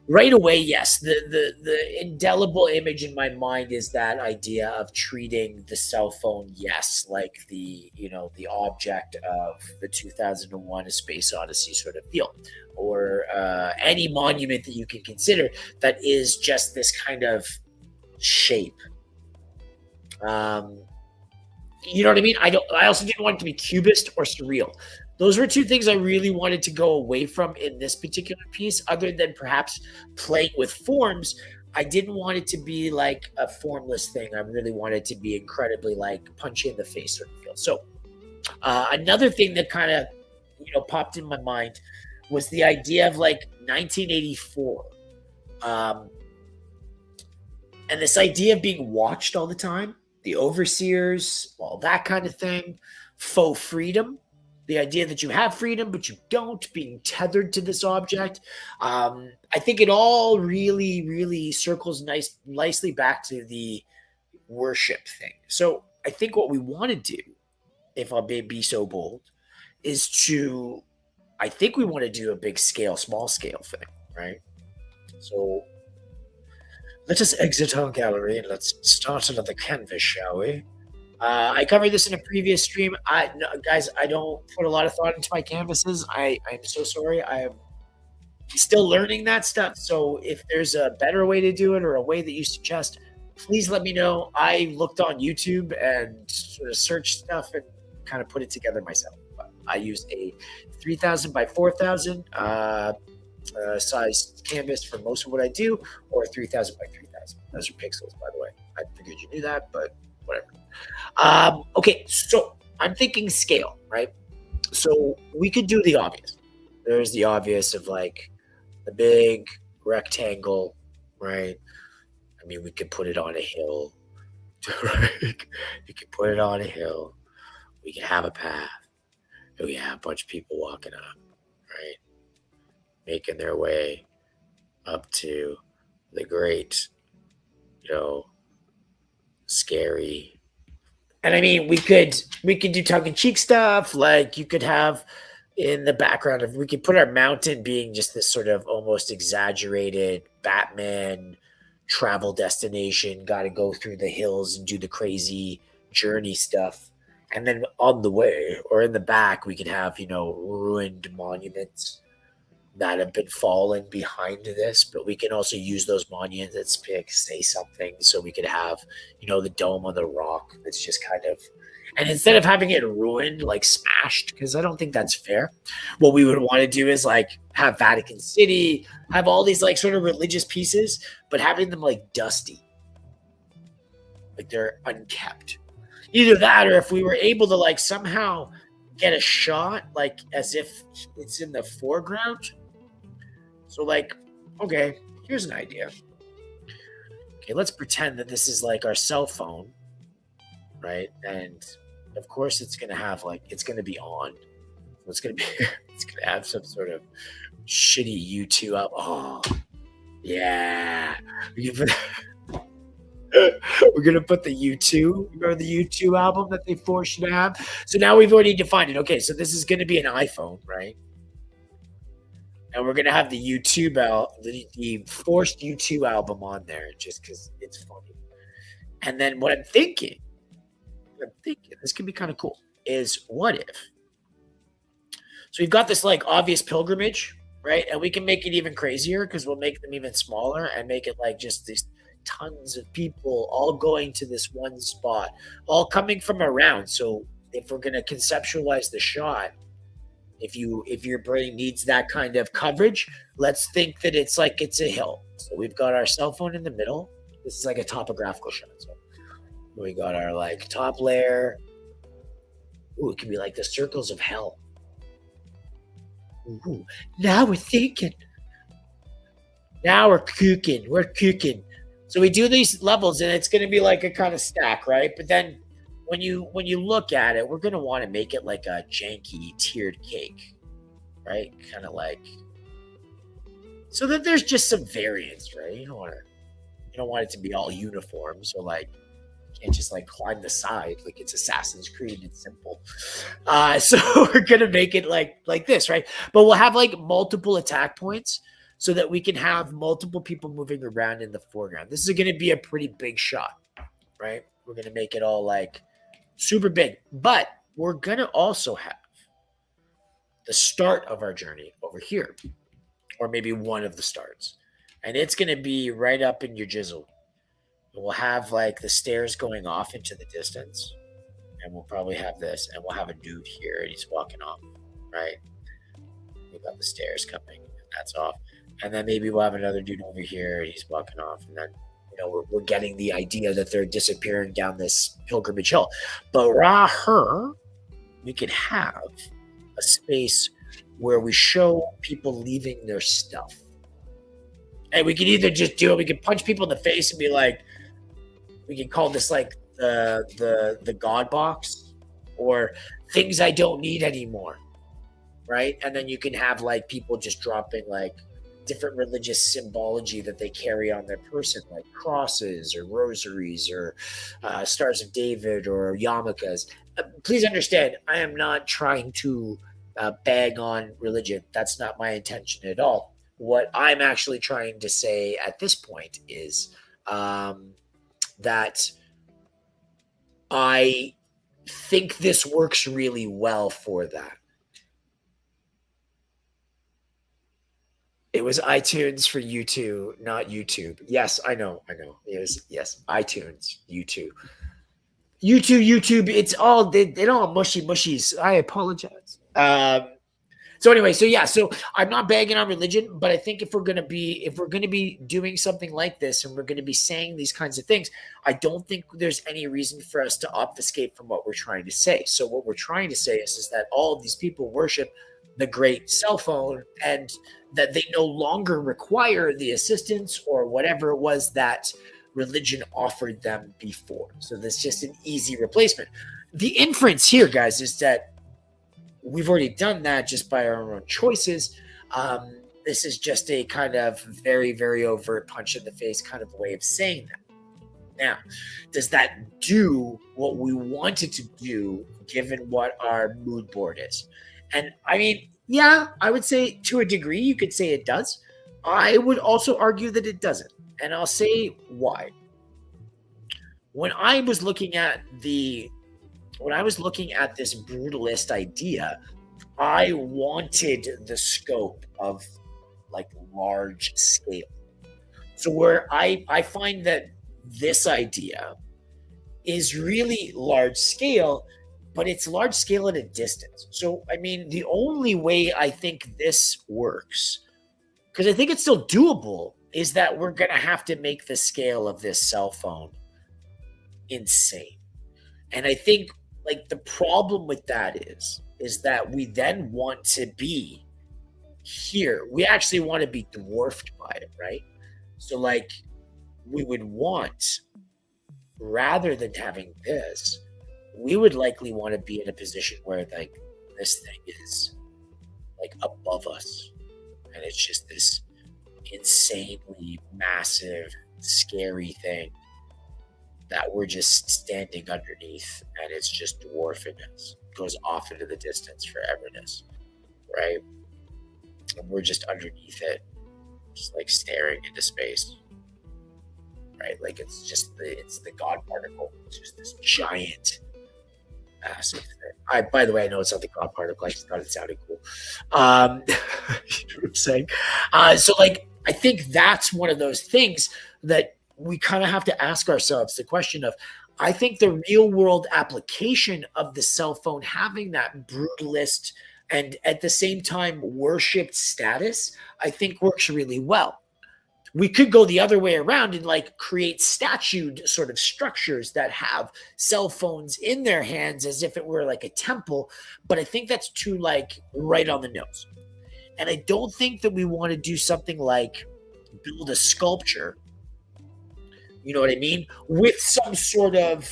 right away, yes, the indelible image in my mind is that idea of treating the cell phone, yes, like the object of the 2001 A Space Odyssey sort of feel, or any monument that you can consider that is just this kind of shape. You know what I mean? I also didn't want it to be cubist or surreal. Those were two things I really wanted to go away from in this particular piece, other than perhaps playing with forms. I didn't want it to be like a formless thing. I really wanted it to be incredibly like punchy in the face sort of feel. So another thing that kind of popped in my mind was the idea of like 1984. And this idea of being watched all the time, the overseers, all that kind of thing, faux freedom, the idea that you have freedom, but you don't, being tethered to this object. I think it all really, really circles nicely back to the worship thing. So I think what we want to do, if I may be so bold, is I think we want to do a big scale, small scale thing, right? So let us exit our gallery and let's start another canvas, shall we? I covered this in a previous stream. Guys, I don't put a lot of thought into my canvases. I'm so sorry. I am still learning that stuff. So if there's a better way to do it or a way that you suggest, please let me know. I looked on YouTube and sort of searched stuff and kind of put it together myself. I used a 3000 by 4000 size canvas for most of what I do, or 3000 by 3000. Those are pixels, by the way. I figured you knew that, but whatever. Okay, so I'm thinking scale, right? So we could do the obvious. There's the obvious of like the big rectangle, right? I mean, we could put it on a hill, right? You could put it on a hill. We can have a path. And we have a bunch of people walking up, right? Making their way up to the great, scary. And I mean, we could do tongue-in-cheek stuff. Like you could have in the background we could put our mountain being just this sort of almost exaggerated Batman travel destination, got to go through the hills and do the crazy journey stuff. And then on the way or in the back, we could have, ruined monuments that have been fallen behind this, but we can also use those monuments to say something. So we could have, the dome on the rock that's just kind of, and instead of having it ruined, like smashed, because I don't think that's fair, what we would want to do is like have Vatican City, have all these like sort of religious pieces, but having them like dusty, like they're unkept. Either that, or if we were able to like somehow get a shot, like as if it's in the foreground. So like, okay, here's an idea. Okay, let's pretend that this is like our cell phone, right? And of course it's going to have like, it's going to be on. So it's going to be, it's going to have some sort of shitty U2 up. Oh, yeah. We're going to put the U2, remember the U2 album that they forced you to have? So now we've already defined it. Okay, so this is going to be an iPhone, right? And we're going to have the U2, the forced U2 album on there just because it's funny. And then what I'm thinking, this could be kind of cool, is what if? So we've got this like obvious pilgrimage, right? And we can make it even crazier because we'll make them even smaller and make it like just these tons of people all going to this one spot, all coming from around. So if we're going to conceptualize the shot, if your brain needs that kind of coverage, let's think that it's like it's a hill. So we've got our cell phone in the middle. This is like a topographical shot. So we got our like top layer. Ooh, it could be like the circles of hell. Ooh, now we're thinking. Now we're cooking. We're cooking. So we do these levels, and it's going to be like a kind of stack, right? But then when you look at it, we're going to want to make it like a janky tiered cake, right? Kind of like so that there's just some variance, right? You don't want it to be all uniform. So like you can't just like climb the side like it's Assassin's Creed. It's simple. So we're gonna make it like this, right? But we'll have like multiple attack points so that we can have multiple people moving around in the foreground. This is gonna be a pretty big shot, right? We're gonna make it all like super big, but we're gonna also have the start of our journey over here, or maybe one of the starts, and it's gonna be right up in your jizzle. We'll have like the stairs going off into the distance, and we'll probably have this, and we'll have a dude here, and he's walking off, right? We've got the stairs coming, and that's off, and then maybe we'll have another dude over here, and he's walking off, and then we're getting the idea that they're disappearing down this pilgrimage hill. But right here, we could have a space where we show people leaving their stuff. And we could either just do it, we could punch people in the face and be like, we can call this like the God box, or things I don't need anymore, right? And then you can have like people just dropping like different religious symbology that they carry on their person, like crosses or rosaries or Stars of David or yarmulkes. Please understand, I am not trying to bag on religion. That's not my intention at all. What I'm actually trying to say at this point is that I think this works really well for that. It was iTunes for YouTube, not YouTube. Yes, I know. It was, yes, iTunes, YouTube. YouTube, it's all, they all mushy mushies. I apologize. So anyway, so I'm not bagging on religion, but I think if we're gonna be doing something like this, and we're gonna be saying these kinds of things, I don't think there's any reason for us to obfuscate from what we're trying to say. So what we're trying to say is that all of these people worship the great cell phone, and that they no longer require the assistance or whatever it was that religion offered them before. So that's just an easy replacement. The inference here, guys, is that we've already done that just by our own choices. This is just a kind of very, very overt punch in the face kind of way of saying that. Now, does that do what we wanted to do given what our mood board is? And I mean, yeah, I would say to a degree, you could say it does. I would also argue that it doesn't. And I'll say why. When I was looking at this brutalist idea, I wanted the scope of like large scale. So where I find that this idea is really large scale, but it's large scale at a distance. So, I mean, the only way I think this works, because I think it's still doable, is that we're going to have to make the scale of this cell phone insane. And I think like the problem with that is that we then want to be here. We actually want to be dwarfed by it, right? So like we would want, rather than having this, we would likely want to be in a position where like this thing is like above us, and it's just this insanely massive, scary thing that we're just standing underneath, and it's just dwarfing us. It goes off into the distance for everness, right? And we're just underneath it, just like staring into space, right? Like it's the God particle. It's just this giant massive thing. By the way, I know it's not the God particle. I just thought it sounded cool. You know what I'm saying? So, like, I think that's one of those things that we kind of have to ask ourselves the question of, I think the real world application of the cell phone having that brutalist and at the same time worshipped status, I think works really well. We could go the other way around and like create statued sort of structures that have cell phones in their hands as if it were like a temple. But I think that's too like right on the nose. And I don't think that we want to do something like build a sculpture, you know what I mean, with some sort of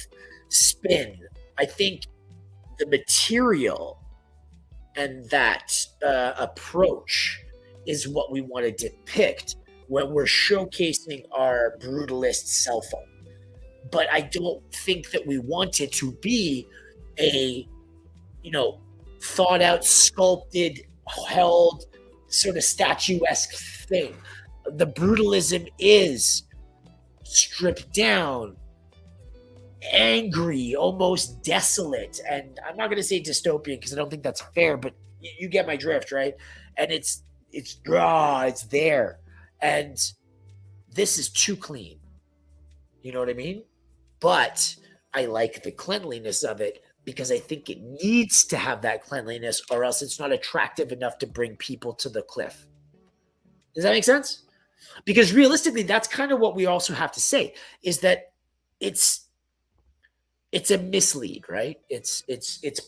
spin. I think the material and that approach is what we want to depict when we're showcasing our brutalist cell phone. But I don't think that we want it to be a, you know, thought out, sculpted, held, sort of statuesque thing. The brutalism is stripped down, angry, almost desolate. And I'm not going to say dystopian because I don't think that's fair, but you get my drift, right? And it's there. And this is too clean. You know what I mean? But I like the cleanliness of it because I think it needs to have that cleanliness or else it's not attractive enough to bring people to the cliff. Does that make sense? Because realistically, that's kind of what we also have to say is that it's a mislead, right? It's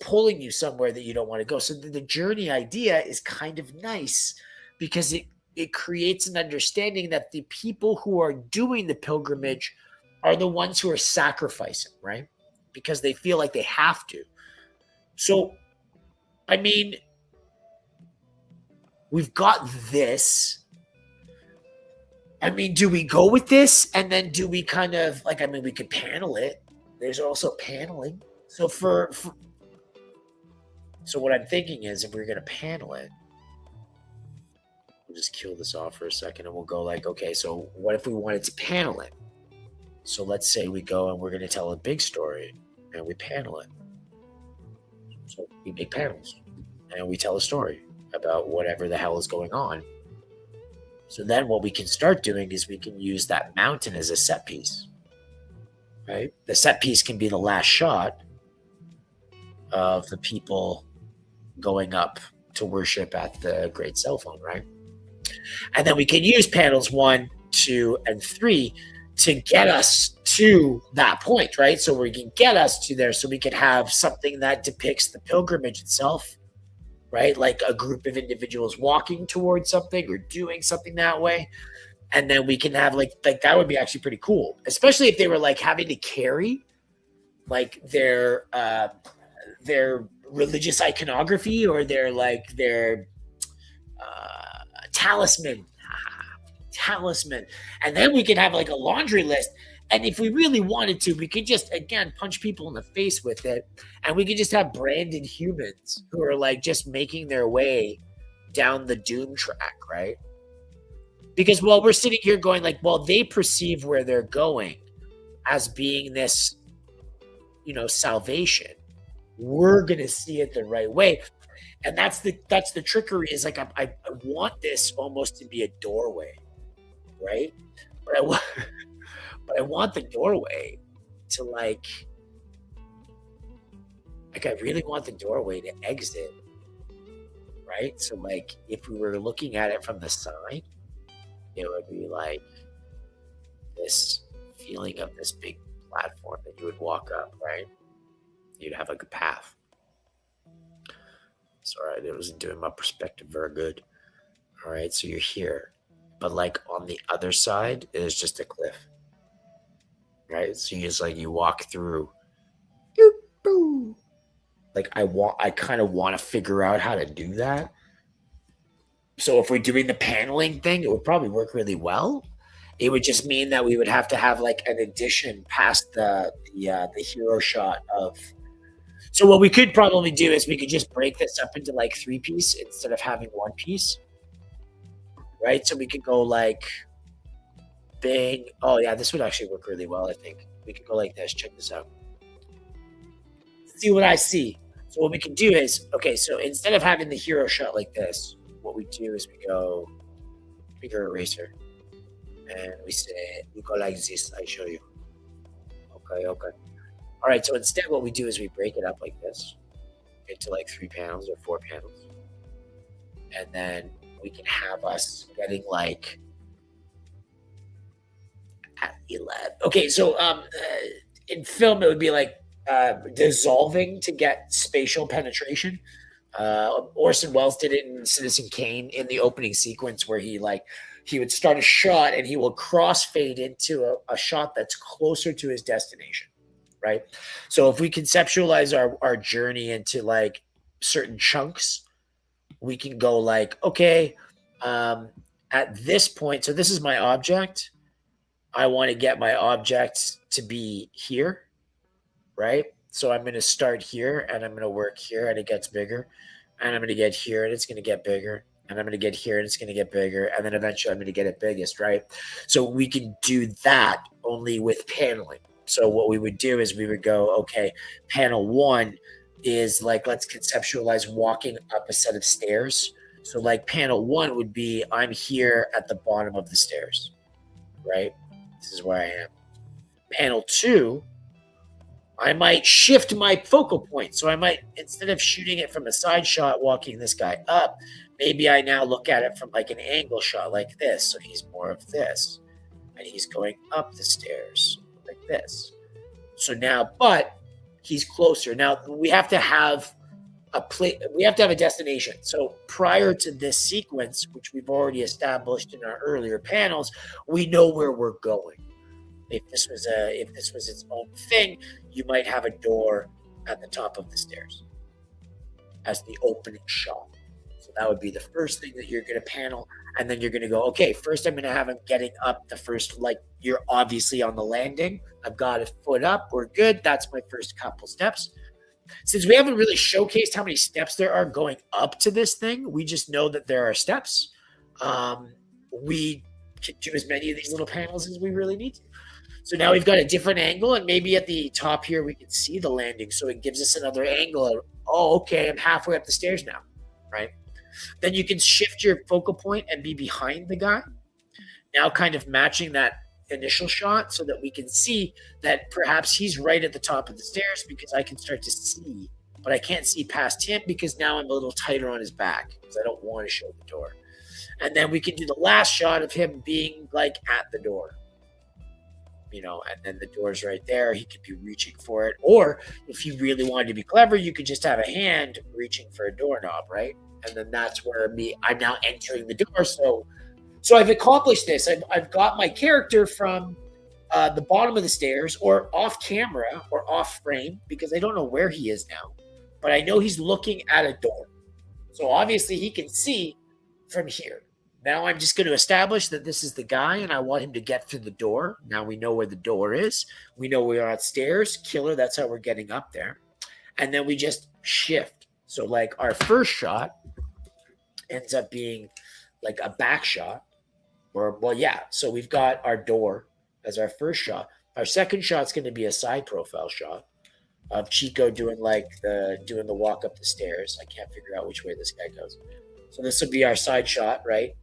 pulling you somewhere that you don't want to go. So the journey idea is kind of nice because it creates an understanding that the people who are doing the pilgrimage are the ones who are sacrificing, right? Because they feel like they have to. So, I mean, we've got this. I mean, do we go with this? And then do we kind of, like, I mean, we could panel it. There's also paneling. So so what I'm thinking is if we're going to panel it, we'll just kill this off for a second and we'll go like, okay, so what if we wanted to panel it? So let's say we go and we're going to tell a big story and we panel it. So we make panels and we tell a story about whatever the hell is going on. So then what we can start doing is we can use that mountain as a set piece, right? The set piece can be the last shot of the people going up to worship at the great cell phone, right? And then we can use panels 1, 2, and 3 to get us to that point, right? So we can get us to there so we can have something that depicts the pilgrimage itself, right? Like a group of individuals walking towards something or doing something that way. And then we can have like that would be actually pretty cool, especially if they were like having to carry like their religious iconography or their talisman. And then we could have like a laundry list. And if we really wanted to, we could just, again, punch people in the face with it. And we could just have branded humans who are like just making their way down the doom track, right? Because while we're sitting here going like, well, they perceive where they're going as being this, you know, salvation. We're going to see it the right way. And that's the trickery is like, I want this almost to be a doorway, right? But I want the doorway to like I really want the doorway to exit, right? So like if we were looking at it from the side, it would be like this feeling of this big platform that you would walk up, right? You'd have like a path. Sorry, it wasn't doing my perspective very good. All right, so you're here. But like on the other side is just a cliff. Right? So you walk through. Like I kind of want to figure out how to do that. So if we're doing the paneling thing, it would probably work really well. It would just mean that we would have to have like an addition past the hero shot of. So what we could probably do is we could just break this up into like 3-piece instead of having 1 piece. Right? So we could go like bang. Oh yeah, this would actually work really well, I think. We could go like this. Check this out. see what I see. So what we can do is, okay, so instead of having the hero shot like this, what we do is we go figure eraser, and we say, we go like this, I show you. Okay. All right, so instead what we do is we break it up like this into like 3 panels or 4 panels. And then we can have us getting like at 11. Okay, so in film it would be like dissolving to get spatial penetration. Orson Welles did it in Citizen Kane in the opening sequence where he would start a shot and he will crossfade into a shot that's closer to his destination, right? So if we conceptualize our journey into like certain chunks, we can go like, okay, at this point, so this is my object. I want to get my object to be here, right? So I'm going to start here and I'm going to work here and it gets bigger. And I'm going to get here and it's going to get bigger. And I'm going to get here and it's going to get bigger. And then eventually I'm going to get it biggest, right? So we can do that only with paneling. So what we would do is we would go, okay, panel 1 is like, let's conceptualize walking up a set of stairs. So like panel 1 would be, I'm here at the bottom of the stairs, right? This is where I am. Panel 2, I might shift my focal point. So I might, instead of shooting it from a side shot, walking this guy up, maybe I now look at it from like an angle shot like this. So he's more of this. And he's going up the stairs like this. So now, but he's closer. Now we have to have we have to have a destination. So prior to this sequence, which we've already established in our earlier panels, we know where we're going. If this was its own thing, you might have a door at the top of the stairs as the opening shot. So that would be the first thing that you're going to panel, and then you're going to go, okay, first I'm going to have him getting up the first, like you're obviously on the landing. I've got a foot up. We're good. That's my first couple steps. Since we haven't really showcased how many steps there are going up to this thing, we just know that there are steps. We can do as many of these little panels as we really need to. So now we've got a different angle, and maybe at the top here we can see the landing. So it gives us another angle of, oh, okay, I'm halfway up the stairs now, right? Then you can shift your focal point and be behind the guy. Now kind of matching that initial shot so that we can see that perhaps he's right at the top of the stairs because I can start to see, but I can't see past him because now I'm a little tighter on his back because I don't want to show the door. And then we can do the last shot of him being like at the door. And then the door's right there. He could be reaching for it. Or if you really wanted to be clever, you could just have a hand reaching for a doorknob, right? And then that's where I'm now entering the door. So I've accomplished this. I've got my character from the bottom of the stairs or off camera or off frame because I don't know where he is now. But I know he's looking at a door. So obviously he can see from here. Now I'm just going to establish that this is the guy and I want him to get through the door. Now we know where the door is. We know we are on stairs. Killer, that's how we're getting up there. And then we just shift. So like our first shot ends up being like a back shot. So we've got our door as our first shot. Our second shot is going to be a side profile shot of Chico doing the walk up the stairs. I can't figure out which way this guy goes. So this will be our side shot, right?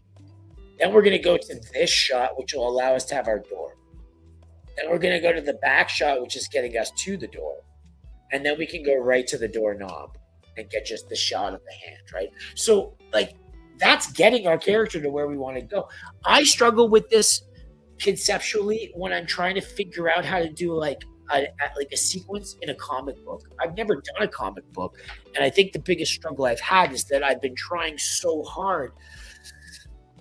Then we're going to go to this shot, which will allow us to have our door. Then we're going to go to the back shot, which is getting us to the door. And then we can go right to the doorknob and get just the shot of the hand, right? So, like, that's getting our character to where we want to go. I struggle with this conceptually when I'm trying to figure out how to do like a sequence in a comic book. I've never done a comic book, and I think the biggest struggle I've had is that I've been trying so hard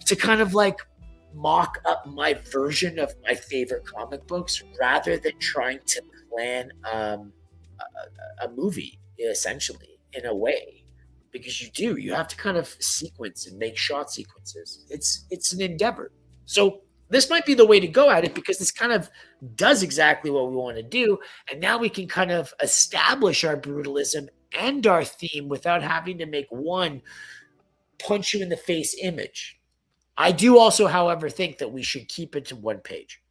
to kind of like mock up my version of my favorite comic books rather than trying to plan a movie, essentially, in a way. Because you have to kind of sequence and make shot sequences. It's an endeavor. So this might be the way to go at it because this kind of does exactly what we want to do. And now we can kind of establish our brutalism and our theme without having to make one punch you in the face image. I do also, however, think that we should keep it to one page.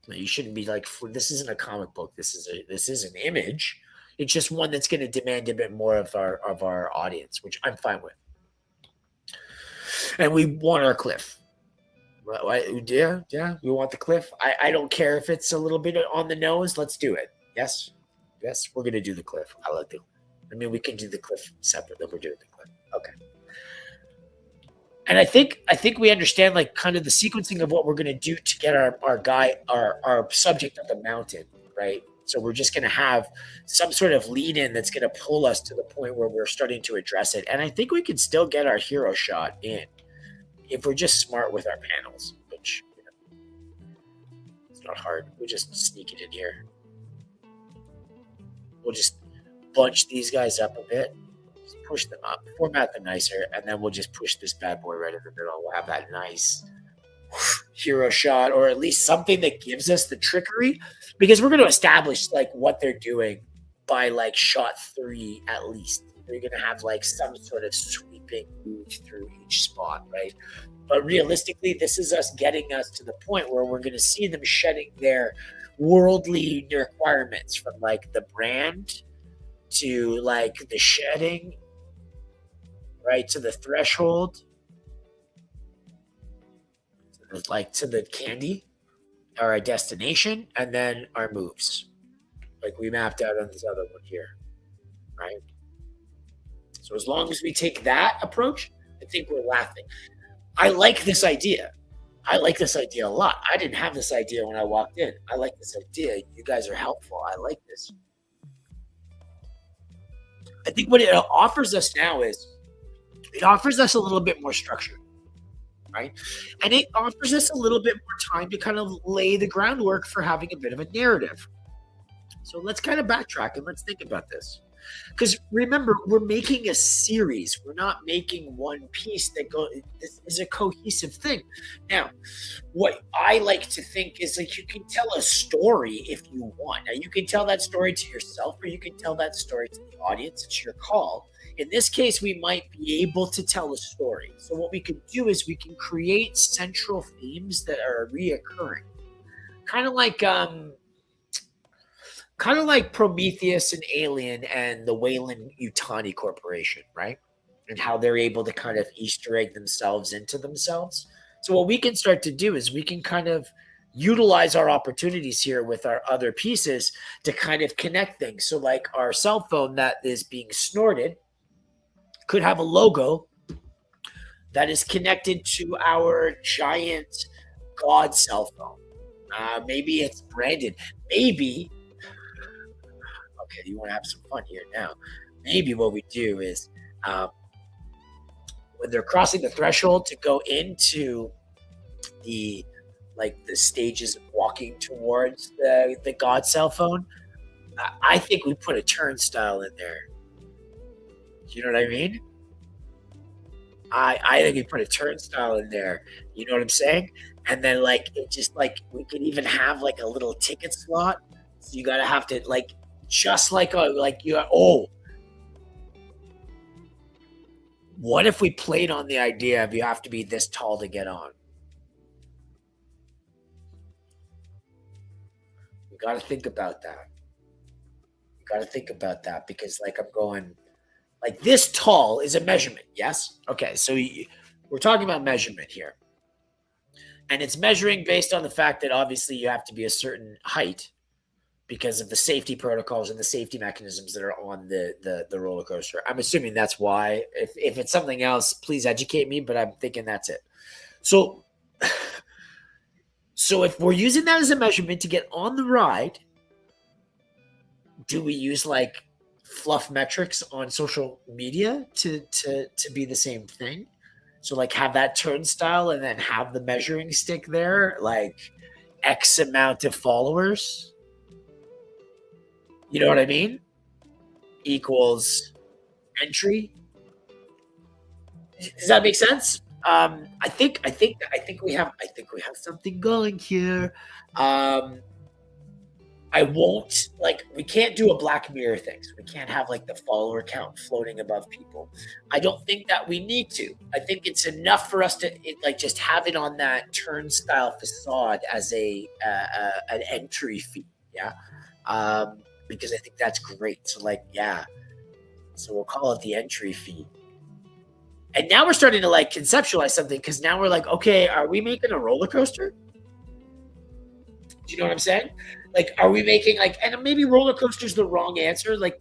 You shouldn't be like, this isn't a comic book. This is an image. It's just one that's going to demand a bit more of our audience, which I'm fine with. And we want our cliff. Right? Yeah, we want the cliff. I don't care if it's a little bit on the nose. Let's do it. Yes, we're going to do the cliff. I like it. I mean, we can do the cliff separate. Then we're doing the cliff. Okay. And I think we understand like kind of the sequencing of what we're going to do to get our subject of the mountain, right? So we're just going to have some sort of lead in that's going to pull us to the point where we're starting to address it. And I think we can still get our hero shot in if we're just smart with our panels, which it's not hard. We'll just sneak it in here. We'll just bunch these guys up a bit. Push them up, format them nicer, and then we'll just push this bad boy right in the middle. We'll have that nice hero shot, or at least something that gives us the trickery, because we're going to establish like what they're doing by like shot 3 at least. They're going to have like some sort of sweeping move through each spot, right? But realistically, this is us getting us to the point where we're going to see them shedding their worldly requirements, from like the brand to like the shedding, right, to the threshold, like to the candy, or our destination, and then our moves, like we mapped out on this other one here, right? So as long as we take that approach, I think we're laughing. I like this idea. I like this idea a lot. I didn't have this idea when I walked in. I like this idea. You guys are helpful. I like this. I think what it offers us now is it offers us a little bit more structure, right? And it offers us a little bit more time to kind of lay the groundwork for having a bit of a narrative. So let's kind of backtrack and let's think about this. Because remember, we're making a series. We're not making one piece that this is a cohesive thing. Now, what I like to think is like you can tell a story if you want. Now, you can tell that story to yourself, or you can tell that story to the audience. It's your call. In this case, we might be able to tell a story. So what we can do is we can create central themes that are reoccurring. Kind of like Prometheus and Alien and the Weyland-Yutani Corporation, right? And how they're able to kind of Easter egg themselves into themselves. So what we can start to do is we can kind of utilize our opportunities here with our other pieces to kind of connect things. So like our cell phone that is being snorted could have a logo that is connected to our giant God cell phone. Maybe it's branded. Maybe, okay, you want to have some fun here now. Maybe what we do is when they're crossing the threshold to go into the stages of walking towards the God cell phone, I think we put a turnstile in there. You know what I mean? I think we put a turnstile in there. You know what I'm saying? And then like it just like we could even have like a little ticket slot. So you gotta have to like just like what if we played on the idea of you have to be this tall to get on? We gotta think about that. You gotta think about that, because like I'm going. Like this tall is a measurement, yes? Okay, so we're talking about measurement here. And it's measuring based on the fact that obviously you have to be a certain height because of the safety protocols and the safety mechanisms that are on the roller coaster. I'm assuming that's why. If it's something else, please educate me, but I'm thinking that's it. So if we're using that as a measurement to get on the ride, do we use like fluff metrics on social media to be the same thing? So like have that turnstile and then have the measuring stick there, like X amount of followers. You know what I mean? Equals entry. Does that make sense? I think we have something going here. I won't we can't do a Black Mirror thing. So we can't have like the follower count floating above people. I don't think that we need to. I think it's enough for us to just have it on that turnstile facade as an entry fee. Yeah. because I think that's great. So like, yeah. So we'll call it the entry fee. And now we're starting to like conceptualize something because now we're like, okay, are we making a roller coaster? Do you know what I'm saying? Like, are we making like, and maybe roller coaster is the wrong answer. Like,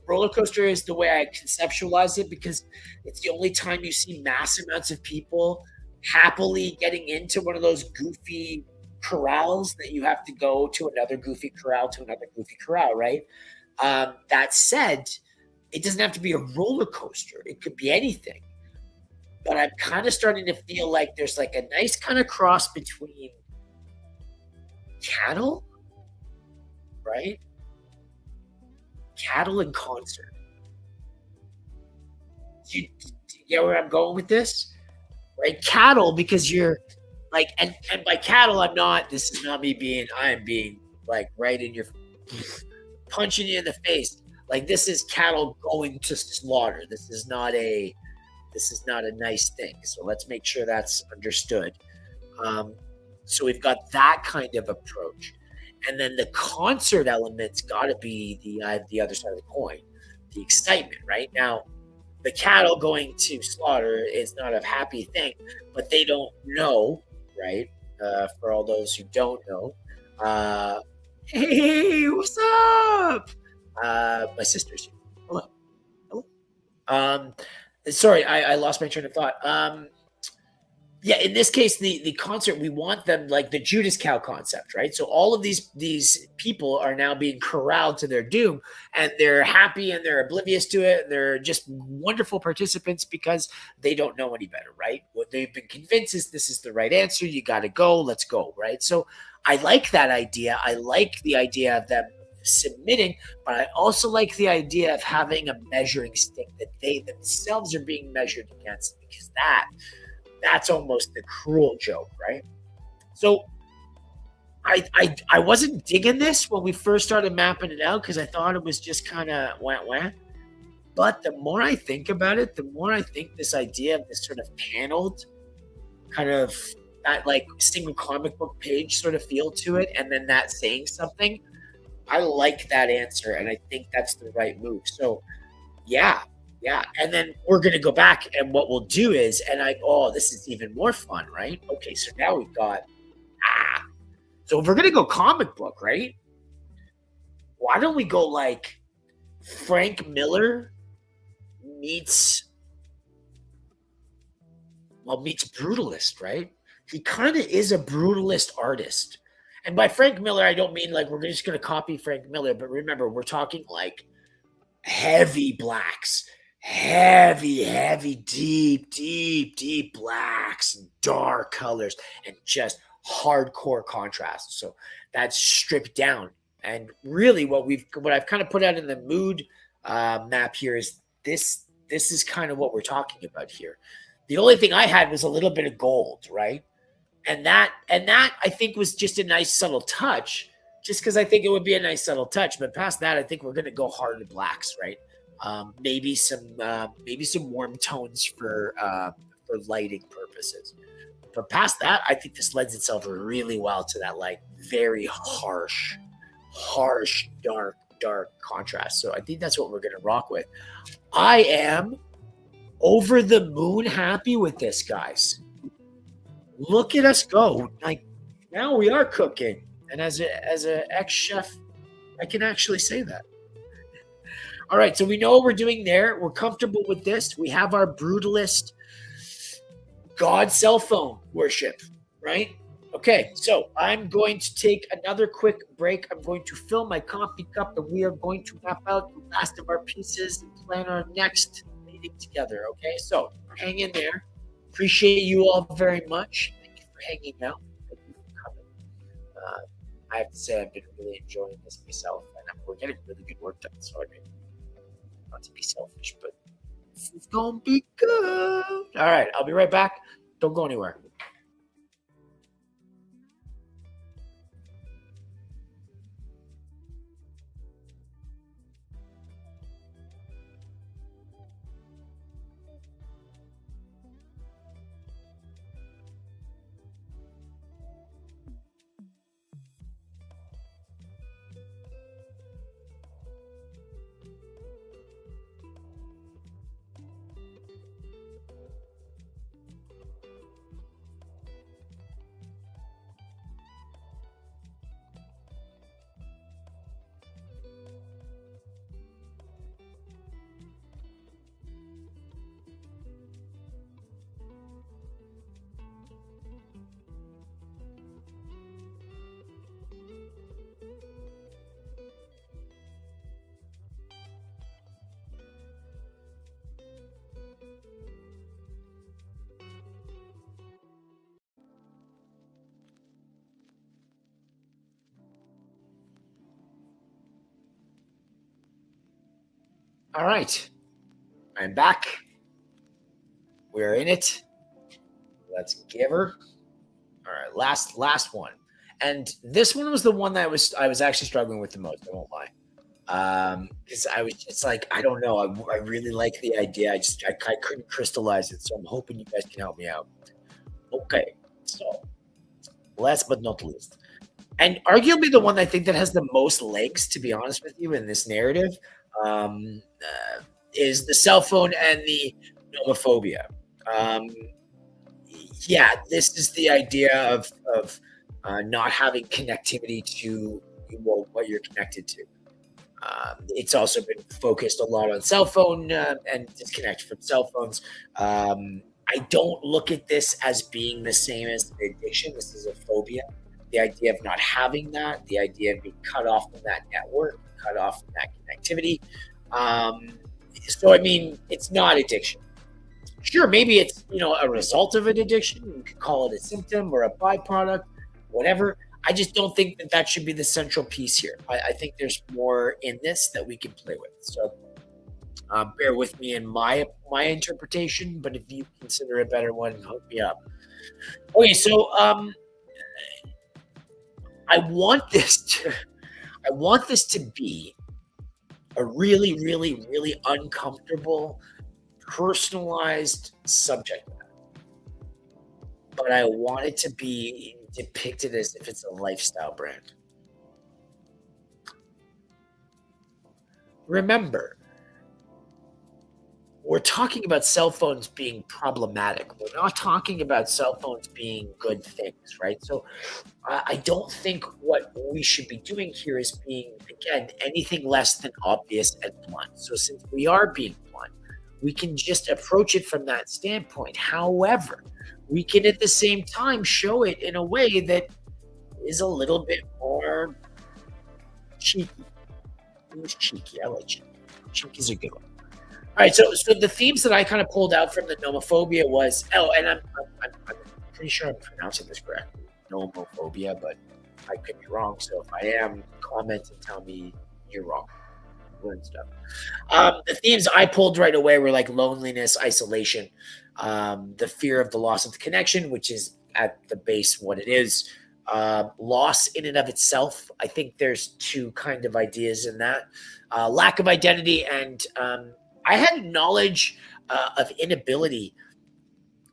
roller coaster is the way I conceptualize it because it's the only time you see mass amounts of people happily getting into one of those goofy corrals that you have to go to another goofy corral to another goofy corral, right? That said, it doesn't have to be a roller coaster. It could be anything. But I'm kind of starting to feel like there's like a nice kind of cross between cattle, right? Cattle and concert. Do you get where I'm going with this? Right? Cattle, because you're like, and by cattle, this is not me I am being like right in your, punching you in the face. Like, this is cattle going to slaughter. This is not a nice thing. So let's make sure that's understood. So we've got that kind of approach. And then the concert element's got to be the other side of the coin, the excitement, right? Now, the cattle going to slaughter is not a happy thing, but they don't know, right? For all those who don't know, hey, what's up? My sister's here. Hello. Hello. Sorry, I lost my train of thought. Yeah, in this case, the concert, we want them like the Judas cow concept, right? So all of these people are now being corralled to their doom, and they're happy and they're oblivious to it, and they're just wonderful participants because they don't know any better, right? What they've been convinced is this is the right answer. You got to go. Let's go, right? So I like that idea. I like the idea of them submitting, but I also like the idea of having a measuring stick that they themselves are being measured against, because that's almost the cruel joke, right? So I wasn't digging this when we first started mapping it out because I thought it was just kind of wah. But the more I think about it, the more I think this idea of this sort of paneled kind of that like single comic book page sort of feel to it, and then that saying something, I like that answer, and I think that's the right move. So yeah. And then we're going to go back, and what we'll do is, this is even more fun, right? Okay, so now we've got, so if we're going to go comic book, right? Why don't we go like Frank Miller meets brutalist, right? He kind of is a brutalist artist. And by Frank Miller, I don't mean like we're just going to copy Frank Miller, but remember, we're talking like heavy blacks, heavy, deep blacks and dark colors and just hardcore contrast. So that's stripped down. And really what I've kind of put out in the mood map here is this is kind of what we're talking about here. The only thing I had was a little bit of gold, right? And that I think was just a nice subtle touch, just because I think it would be a nice subtle touch. But past that, I think we're going to go hard to blacks, right? Maybe some warm tones for lighting purposes. But past that, I think this lends itself really well to that like very harsh, dark contrast. So I think that's what we're going to rock with. I am over the moon happy with this, guys. Look at us go. Like, now we are cooking. And as a ex-chef, I can actually say that. All right, so we know what we're doing there. We're comfortable with this. We have our brutalist God cell phone worship, right? Okay, so I'm going to take another quick break. I'm going to fill my coffee cup, and we are going to map out the last of our pieces and plan our next meeting together, okay? So hang in there. Appreciate you all very much. Thank you for hanging out. Thank you for coming. I have to say I've been really enjoying this myself, and we're getting really good work done. So I mean, not to be selfish, but this is gonna be good. All right, I'll be right back. Don't go anywhere. All right. I'm back. We're in it. Let's give her. All right, last one. And this one was the one that I was actually struggling with the most, I won't lie. Because I was just like, I don't know. I really like the idea. I couldn't crystallize it. So I'm hoping you guys can help me out. Okay. So last but not least, and arguably the one I think that has the most legs, to be honest with you, in this narrative, um, is the cell phone and the nomophobia. Um, yeah, this is the idea of not having connectivity to what you're connected to. It's also been focused a lot on cell phone and disconnect from cell phones. I don't look at this as being the same as the addiction. This is a phobia. The idea of not having that, the idea of being cut off from that network, cut off from that connectivity. So, I mean, it's not addiction. Sure, maybe it's a result of an addiction. You could call it a symptom or a byproduct, whatever. I just don't think that should be the central piece here. I think there's more in this that we can play with. So bear with me in my interpretation, but if you consider a better one, hook me up. Okay, so I want this to be a really, really, really uncomfortable, personalized subject matter. But I want it to be depicted as if it's a lifestyle brand. Remember, we're talking about cell phones being problematic. We're not talking about cell phones being good things, right? So I don't think what we should be doing here is being, again, anything less than obvious and blunt. So since we are being blunt, we can just approach it from that standpoint. However, we can at the same time show it in a way that is a little bit more cheeky. Who's cheeky? I like cheeky. Cheeky's a good one. All right, so the themes that I kind of pulled out from the nomophobia was, and I'm pretty sure I'm pronouncing this correctly, nomophobia, but I could be wrong. So if I am, comment and tell me you're wrong. And stuff. The themes I pulled right away were like loneliness, isolation, the fear of the loss of the connection, which is at the base what it is. Loss in and of itself. I think there's two kind of ideas in that. Lack of identity, and I had knowledge of inability.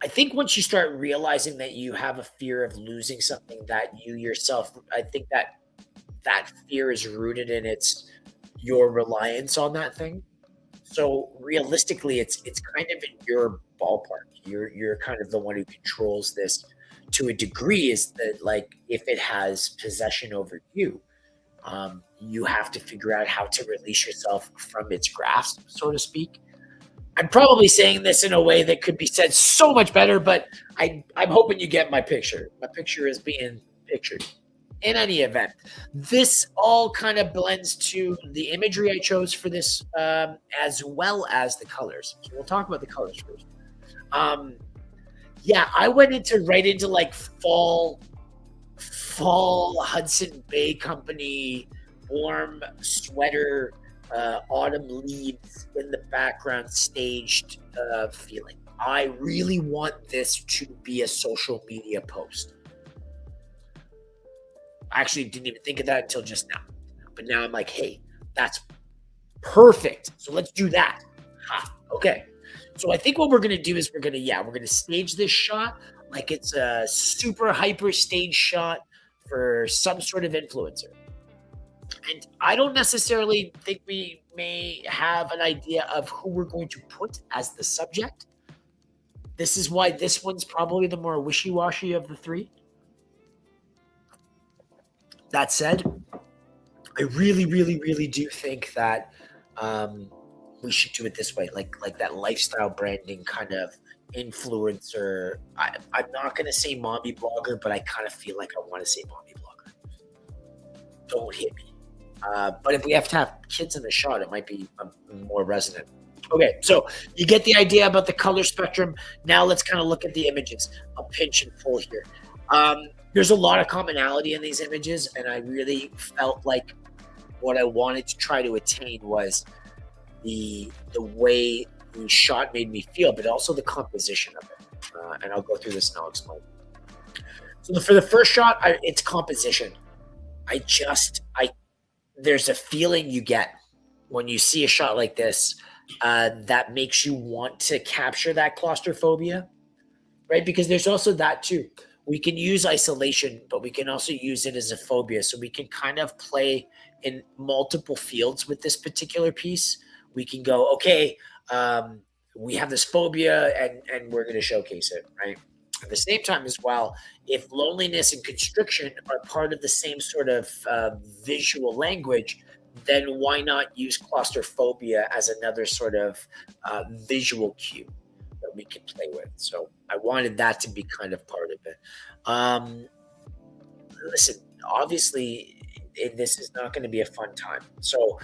I think once you start realizing that you have a fear of losing something that you yourself, I think that fear is rooted in your reliance on that thing. So realistically, it's kind of in your ballpark. You're kind of the one who controls this to a degree. Is that like if it has possession over you, you have to figure out how to release yourself from its grasp, so to speak. I'm probably saying this in a way that could be said so much better, but I'm hoping you get my picture. My picture is being pictured. In any event, this all kind of blends to the imagery I chose for this, as well as the colors. So we'll talk about the colors first. Yeah, I went right into like fall Hudson Bay Company, warm sweater, autumn leaves in the background, staged feeling. I really want this to be a social media post. I actually didn't even think of that until just now. But now I'm like, hey, that's perfect. So let's do that. Okay. So I think what we're going to do is we're going to stage this shot like it's a super hyper stage shot for some sort of influencer. And I don't necessarily think we may have an idea of who we're going to put as the subject. This is why this one's probably the more wishy-washy of the three. That said, I really, really, really do think that we should do it this way, like that lifestyle branding kind of influencer. I'm not going to say mommy blogger, but I kind of feel like I want to say mommy blogger. Don't hit me. But if we have to have kids in the shot, it might be more resonant. Okay, so you get the idea about the color spectrum. Now let's kind of look at the images. I'll pinch and pull here. There's a lot of commonality in these images, and I really felt like what I wanted to try to attain was the way the shot made me feel, but also the composition of it. And I'll go through this and I'll explain. So for the first shot, it's composition. There's a feeling you get when you see a shot like this that makes you want to capture that claustrophobia, right? Because there's also that too. We can use isolation, but we can also use it as a phobia. So we can kind of play in multiple fields with this particular piece. We can go, okay, we have this phobia and we're going to showcase it, right? At the same time as well, if loneliness and constriction are part of the same sort of visual language, then why not use claustrophobia as another sort of visual cue that we can play with? So I wanted that to be kind of part of it. Listen, obviously, this is not going to be a fun time. So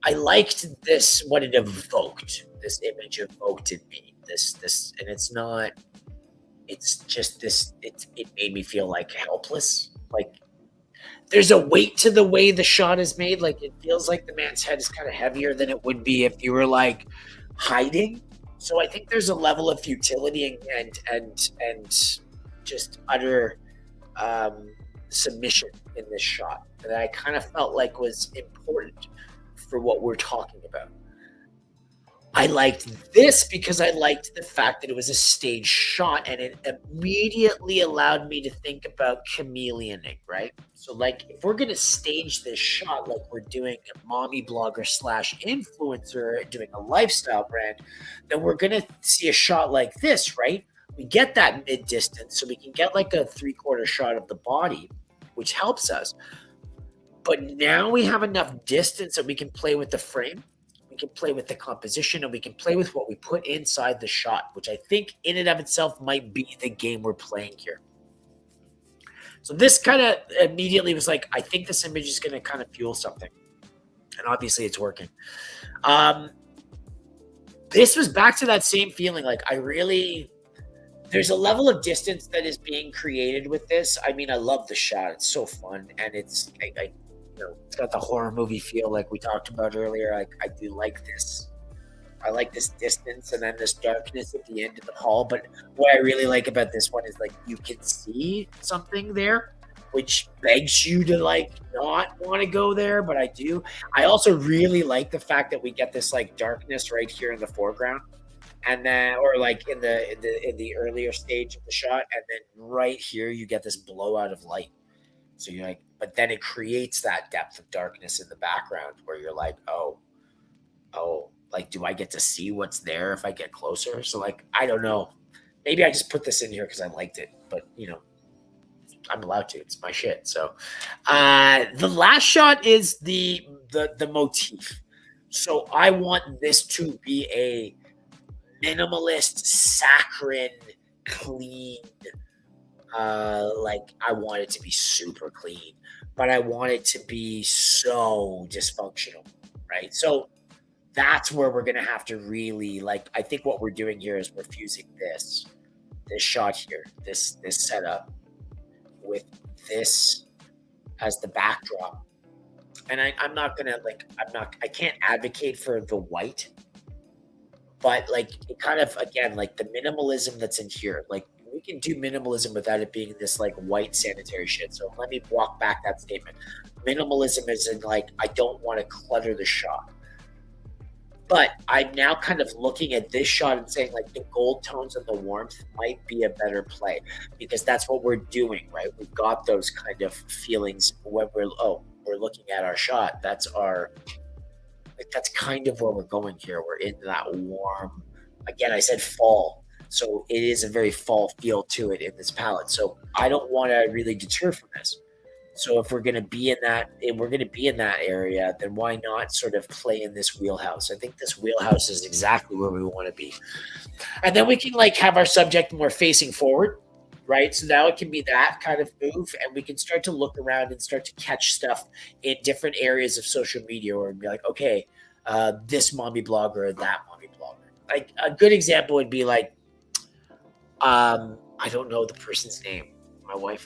I liked this, what it evoked. This image evoked in me. This, and it's not. It's just this. It made me feel like helpless. Like there's a weight to the way the shot is made. Like it feels like the man's head is kind of heavier than it would be if you were like hiding. So I think there's a level of futility and just utter submission in this shot that I kind of felt like was important for what we're talking about. I liked this because I liked the fact that it was a stage shot and it immediately allowed me to think about chameleoning, right? So like if we're going to stage this shot like we're doing a mommy blogger / influencer doing a lifestyle brand, then we're going to see a shot like this, right? We get that mid distance so we can get like a 3/4 shot of the body, which helps us. But now we have enough distance that we can play with the frame. We can play with the composition and we can play with what we put inside the shot, which I think in and of itself might be the game we're playing here. So this kind of immediately was like, I think this image is going to kind of fuel something. And obviously it's working. This was back to that same feeling. Like there's a level of distance that is being created with this. I mean, I love the shot. It's so fun. And it's got the horror movie feel like we talked about earlier. I do like this. I like this distance and then this darkness at the end of the hall. But what I really like about this one is like you can see something there, which begs you to like not want to go there. But I do. I also really like the fact that we get this like darkness right here in the foreground. And then, or like in the earlier stage of the shot, and then right here you get this blowout of light. So you're like, but then it creates that depth of darkness in the background where you're like, oh, like, do I get to see what's there if I get closer? So like, I don't know. Maybe I just put this in here because I liked it, but I'm allowed to. It's my shit. So the last shot is the motif. So I want this to be a minimalist, saccharine, clean. Like I want it to be super clean, but I want it to be so dysfunctional, right? So that's where we're gonna have to really like. I think what we're doing here is we're fusing this shot here, this setup with this as the backdrop, and I'm not gonna like. I can't advocate for the white. But like it kind of again like the minimalism that's in here, like we can do minimalism without it being this like white sanitary shit. So let me walk back that statement. Minimalism is in like I don't want to clutter the shot. But I'm now kind of looking at this shot and saying like the gold tones and the warmth might be a better play because that's what we're doing, right? We've got those kind of feelings when we're looking at our shot. That's kind of where we're going here. We're in that warm, again, I said fall. So it is a very fall feel to it in this palette. So I don't want to really deter from this. So if we're going to be in that, area, then why not sort of play in this wheelhouse? I think this wheelhouse is exactly where we want to be. And then we can like have our subject more facing forward, right? So now it can be that kind of move and we can start to look around and start to catch stuff in different areas of social media or be like, okay, this mommy blogger or that mommy blogger. Like a good example would be like, I don't know the person's name. My wife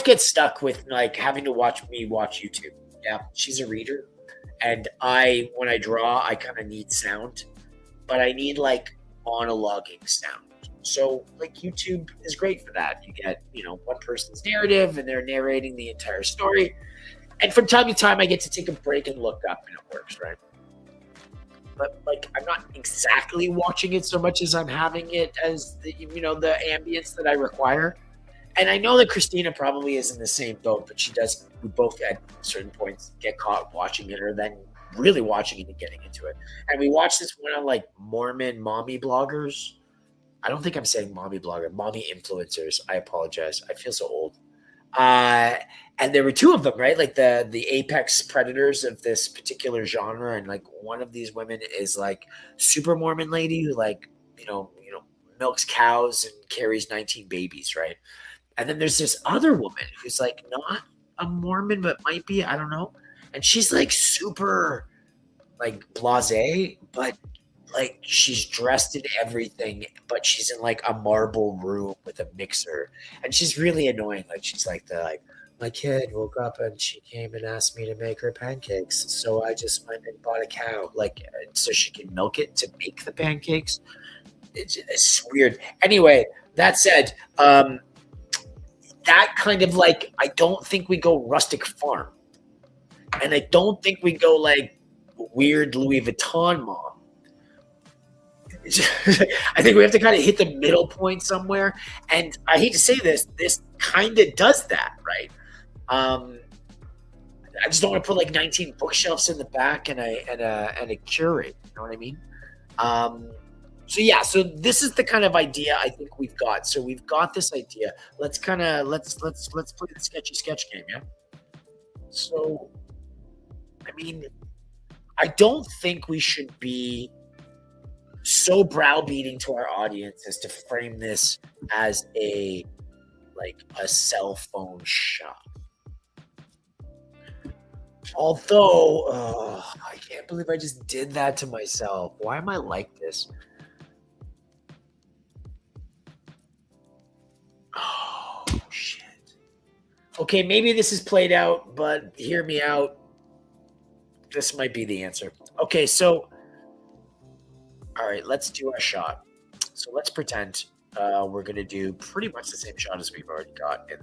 gets stuck with like having to watch me watch YouTube. Yeah, she's a reader. And when I draw, I kind of need sound, but I need like monologuing sound. So like YouTube is great for that. You get, one person's narrative and they're narrating the entire story. And from time to time, I get to take a break and look up, and it works, right? But like, I'm not exactly watching it so much as I'm having it as the ambience that I require. And I know that Christina probably is in the same boat, but we both at certain points get caught watching it or then really watching it and getting into it. And we watched this one on like Mormon mommy bloggers. I don't think I'm saying mommy blogger, mommy influencers. I apologize. I feel so old. And there were two of them, right? Like the apex predators of this particular genre. And like one of these women is like super Mormon lady who like, milks cows and carries 19 babies, right? And then there's this other woman who's like not a Mormon, but might be, I don't know. And she's like super like blasé, but like she's dressed in everything, but she's in like a marble room with a mixer. And she's really annoying. Like she's like my kid woke up and she came and asked me to make her pancakes. So I just went and bought a cow, like so she can milk it to make the pancakes. It's weird. Anyway, that said, that kind of like, I don't think we go rustic farm. And I don't think we go like weird Louis Vuitton mom. I think we have to kind of hit the middle point somewhere. And I hate to say this kind of does that, right? I just don't want to put like 19 bookshelves in the back and a Keurig. You know what I mean? So this is the kind of idea I think we've got. So we've got this idea. Let's play the sketchy sketch game, yeah? So, I mean, I don't think we should be so browbeating to our audience as to frame this as a cell phone shop. Although, I can't believe I just did that to myself. Why am I like this? Oh, shit. Okay, maybe this is played out, but hear me out. This might be the answer. Okay, so, all right, let's do our shot. So let's pretend we're gonna do pretty much the same shot as we've already got in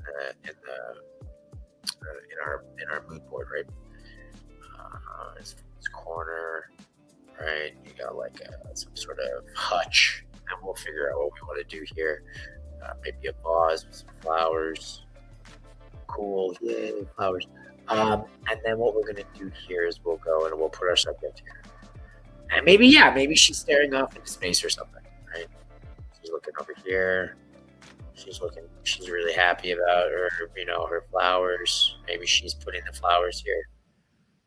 our mood board, right? This corner, right? You got like some sort of hutch, and we'll figure out what we want to do here. Maybe a vase with some flowers. Cool, yay, flowers. And then what we're gonna do here is we'll go and we'll put our subject here. And maybe she's staring off into space or something, right? She's looking over here. She's really happy about her flowers. Maybe she's putting the flowers here.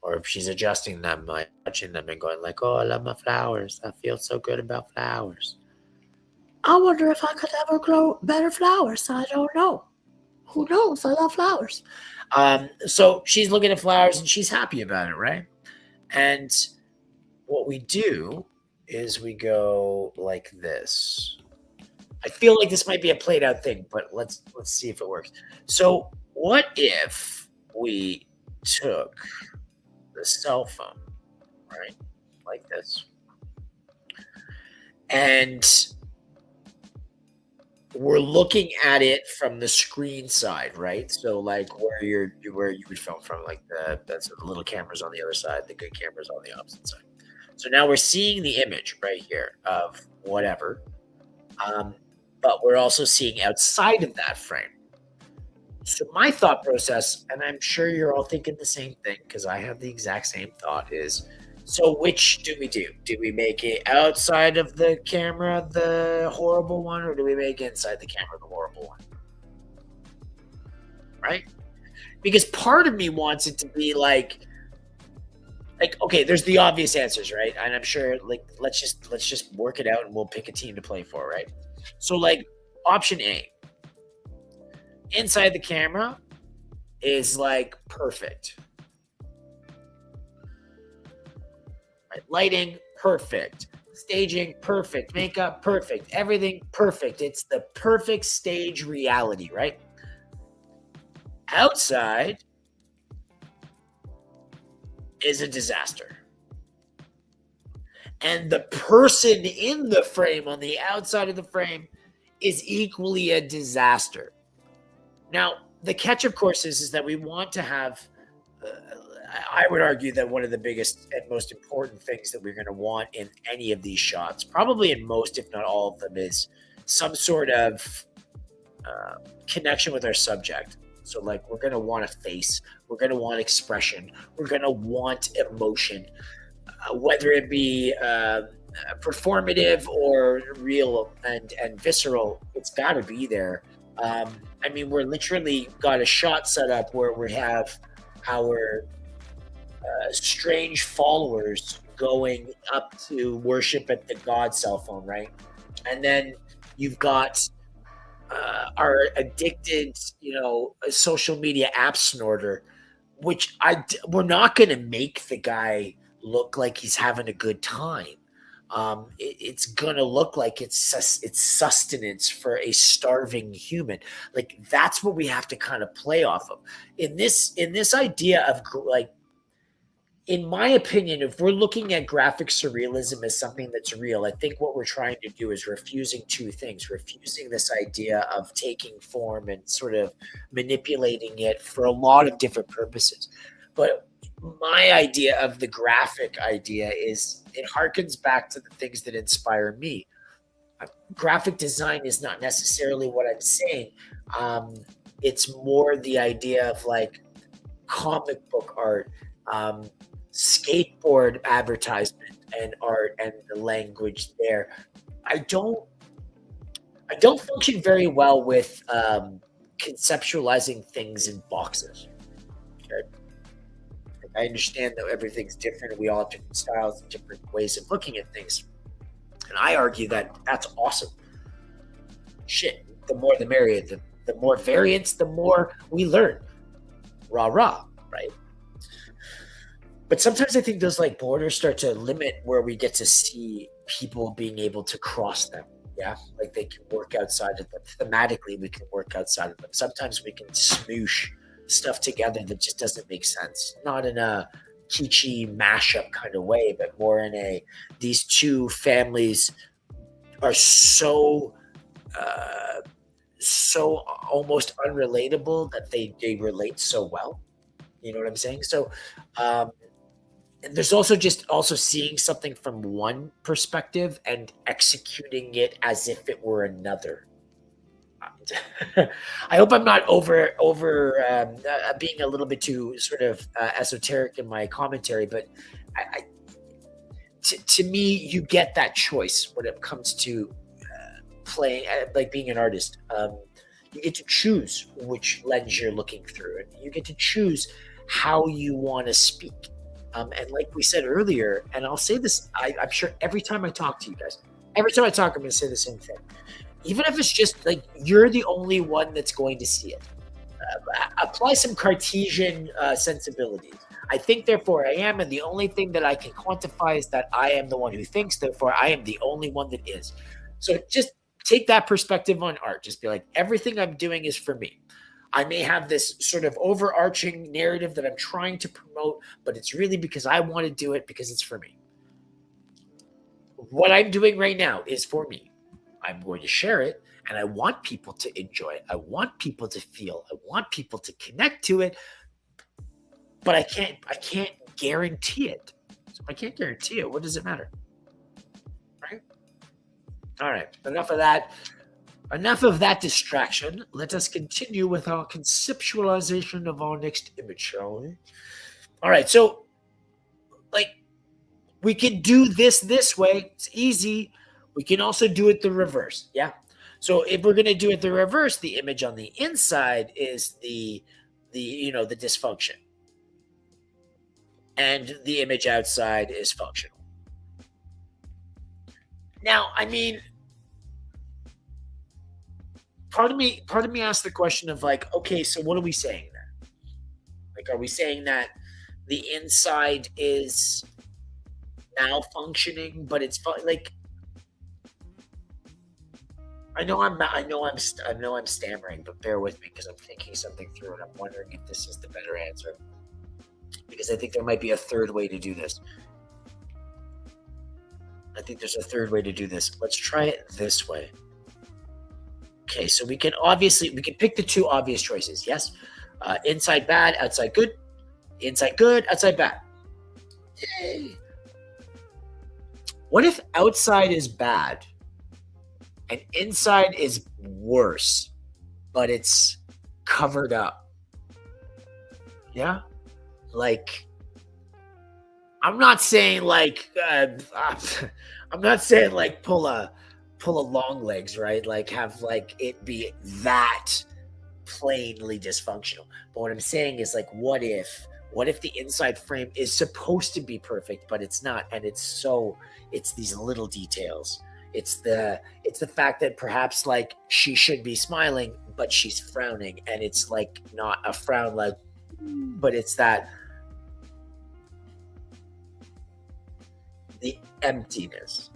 Or if she's adjusting them, like touching them and going like, oh, I love my flowers. I feel so good about flowers. I wonder if I could ever grow better flowers. I don't know. Who knows? I love flowers. So she's looking at flowers and she's happy about it, right? And what we do is we go like this. I feel like this might be a played out thing, but let's see if it works. So what if we took the cell phone, right? Like this. And we're looking at it from the screen side, right? So like where you would film from, like that's the little cameras on the other side, the good cameras on the opposite side. So now we're seeing the image right here of whatever, but we're also seeing outside of that frame. So my thought process, and I'm sure you're all thinking the same thing because I have the exact same thought, is so which do we do? Do we make it outside of the camera, the horrible one, or do we make inside the camera the horrible one? Right? Because part of me wants it to be like okay, there's the obvious answers, right? And I'm sure let's just work it out and we'll pick a team to play for, right? So like option A, inside the camera is like perfect. Right? Lighting, perfect. Staging, perfect. Makeup, perfect. Everything, perfect. It's the perfect stage reality, right? Outside is a disaster. And the person in the frame, on the outside of the frame, is equally a disaster. Now, the catch, of course, is that we want to have, I would argue that one of the biggest and most important things that we're going to want in any of these shots, probably in most, if not all of them, is some sort of connection with our subject. So, like, we're going to want a face, we're going to want expression, we're going to want emotion, whether it be performative or real and visceral. It's got to be there. I mean, we're literally got a shot set up where we have our strange followers going up to worship at the God cell phone, right? And then you've got our addicted, social media app snorter, which we're not going to make the guy look like he's having a good time. It's gonna look like it's sustenance for a starving human. Like, that's what we have to kind of play off of in this idea of, like, in my opinion, if we're looking at graphic surrealism as something that's real, I think what we're trying to do is refusing two things: refusing this idea of taking form and sort of manipulating it for a lot of different purposes. But my idea of the graphic idea is it harkens back to the things that inspire me. Graphic design is not necessarily what I'm saying. It's more the idea of, like, comic book art, skateboard advertisement and art, and the language there. I don't function very well with conceptualizing things in boxes. Okay? I understand that everything's different. We all have different styles and different ways of looking at things. And I argue that that's awesome. Shit, the more the merrier. The more variance, the more we learn. Rah, rah, right? But sometimes I think those, like, borders start to limit where we get to see people being able to cross them. Yeah, like, they can work outside of them. Thematically, we can work outside of them. Sometimes we can smoosh stuff together that just doesn't make sense. Not in a kitschy mashup kind of way, but more in a, these two families are so almost unrelatable that they relate so well. You know what I'm saying? So and there's also seeing something from one perspective and executing it as if it were another. I hope I'm not over being a little bit too sort of esoteric in my commentary, but to me, you get that choice when it comes to playing, like, being an artist. You get to choose which lens you're looking through, and you get to choose how you want to speak. And like we said earlier, and I'll say this, I'm sure every time I talk to you guys, every time I talk, I'm going to say the same thing. Even if it's just like you're the only one that's going to see it, apply some Cartesian sensibilities. I think, therefore I am, and the only thing that I can quantify is that I am the one who thinks, therefore I am the only one that is. So just take that perspective on art. Just be like, everything I'm doing is for me. I may have this sort of overarching narrative that I'm trying to promote, but it's really because I want to do it because it's for me. What I'm doing right now is for me. I'm going to share it, and I want people to enjoy it. I want people to feel. I want people to connect to it, but I can't guarantee it. So if I can't guarantee it, what does it matter? Right? All right. Enough of that. Enough of that distraction. Let us continue with our conceptualization of our next image, shall we? All right. So, like, we can do this way. It's easy. We can also do it the reverse. Yeah. So if we're going to do it the reverse, the image on the inside is the dysfunction, and the image outside is functional. Now, I mean, part of me asks the question of, like, okay, so what are we saying then? Like, are we saying that the inside is malfunctioning, but it's like, I know I'm stammering, but bear with me because I'm thinking something through, and I'm wondering if this is the better answer. because I think there might be a third way to do this. I think there's a third way to do this. Let's try it this way. Okay, so we can pick the two obvious choices. Yes, inside bad, outside good. Inside good, outside bad. Yay. What if outside is bad and inside is worse, but it's covered up? Yeah, like I'm not saying like I'm not saying like pull a long legs, right? Like have like it be that plainly dysfunctional. But what I'm saying is like what if the inside frame is supposed to be perfect but it's not, and it's these little details. It's the fact that perhaps like she should be smiling but she's frowning, and it's like not a frown like, but it's that the emptiness.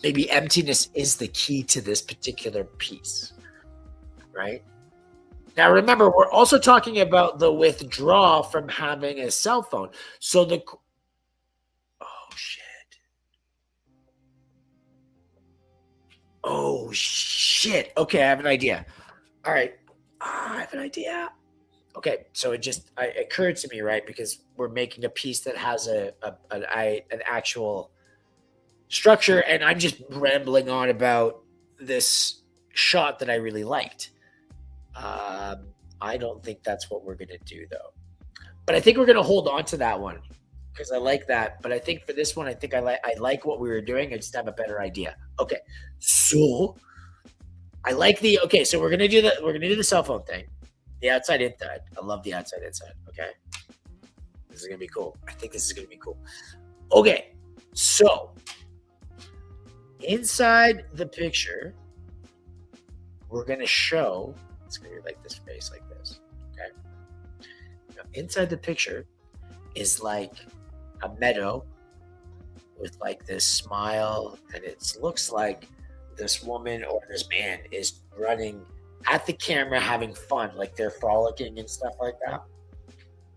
Maybe emptiness is the key to this particular piece, right? Now, remember, we're also talking about the withdrawal from having a cell phone. So oh, shit. Oh, shit. Okay, I have an idea. All right. I have an idea. Okay, so it occurred to me, right? Because we're making a piece that has an actual structure, and I'm just rambling on about this shot that I really liked. I don't think that's what we're going to do, though. But I think we're going to hold on to that one because I like that. But I think for this one, I think I like what we were doing. I just have a better idea. Okay, so I like okay. So we're gonna do the cell phone thing, the outside inside. I love the outside inside. Okay, this is gonna be cool. I think this is gonna be cool. Okay, so inside the picture, we're gonna show. It's gonna be like this face, like this. Okay. Now, inside the picture is like a meadow with like this smile, and it looks like this woman or this man is running at the camera, having fun, like they're frolicking and stuff like that,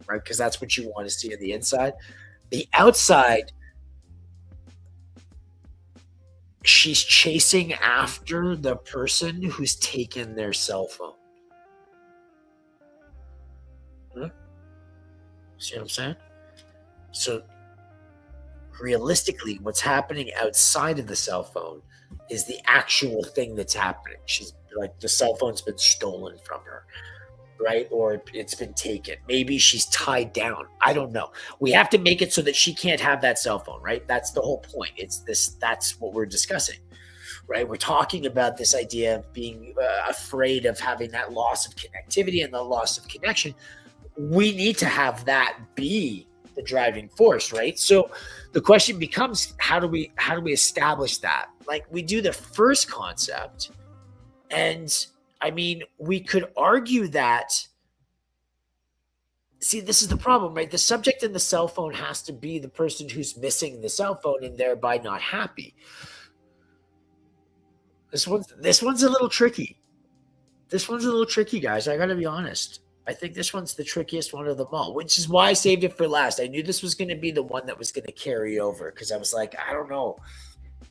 right? Because that's what you want to see on the inside. The outside, she's chasing after the person who's taken their cell phone. See what I'm saying? So realistically, what's happening outside of the cell phone is the actual thing that's happening. She's like, the cell phone's been stolen from her, right? Or it's been taken. Maybe she's tied down. I don't know. We have to make it so that she can't have that cell phone, right? That's the whole point. That's what we're discussing, right? We're talking about this idea of being afraid of having that loss of connectivity and the loss of connection. We need to have that be the driving force, right? So the question becomes, how do we establish that? Like, we do the first concept, and I mean, we could argue that, see, this is the problem, right? The subject in the cell phone has to be the person who's missing the cell phone and thereby not happy. This one's a little tricky. This one's a little tricky, guys. I gotta be honest. I think this one's the trickiest one of them all, which is why I saved it for last. I knew this was going to be the one that was going to carry over because I was like, I don't know.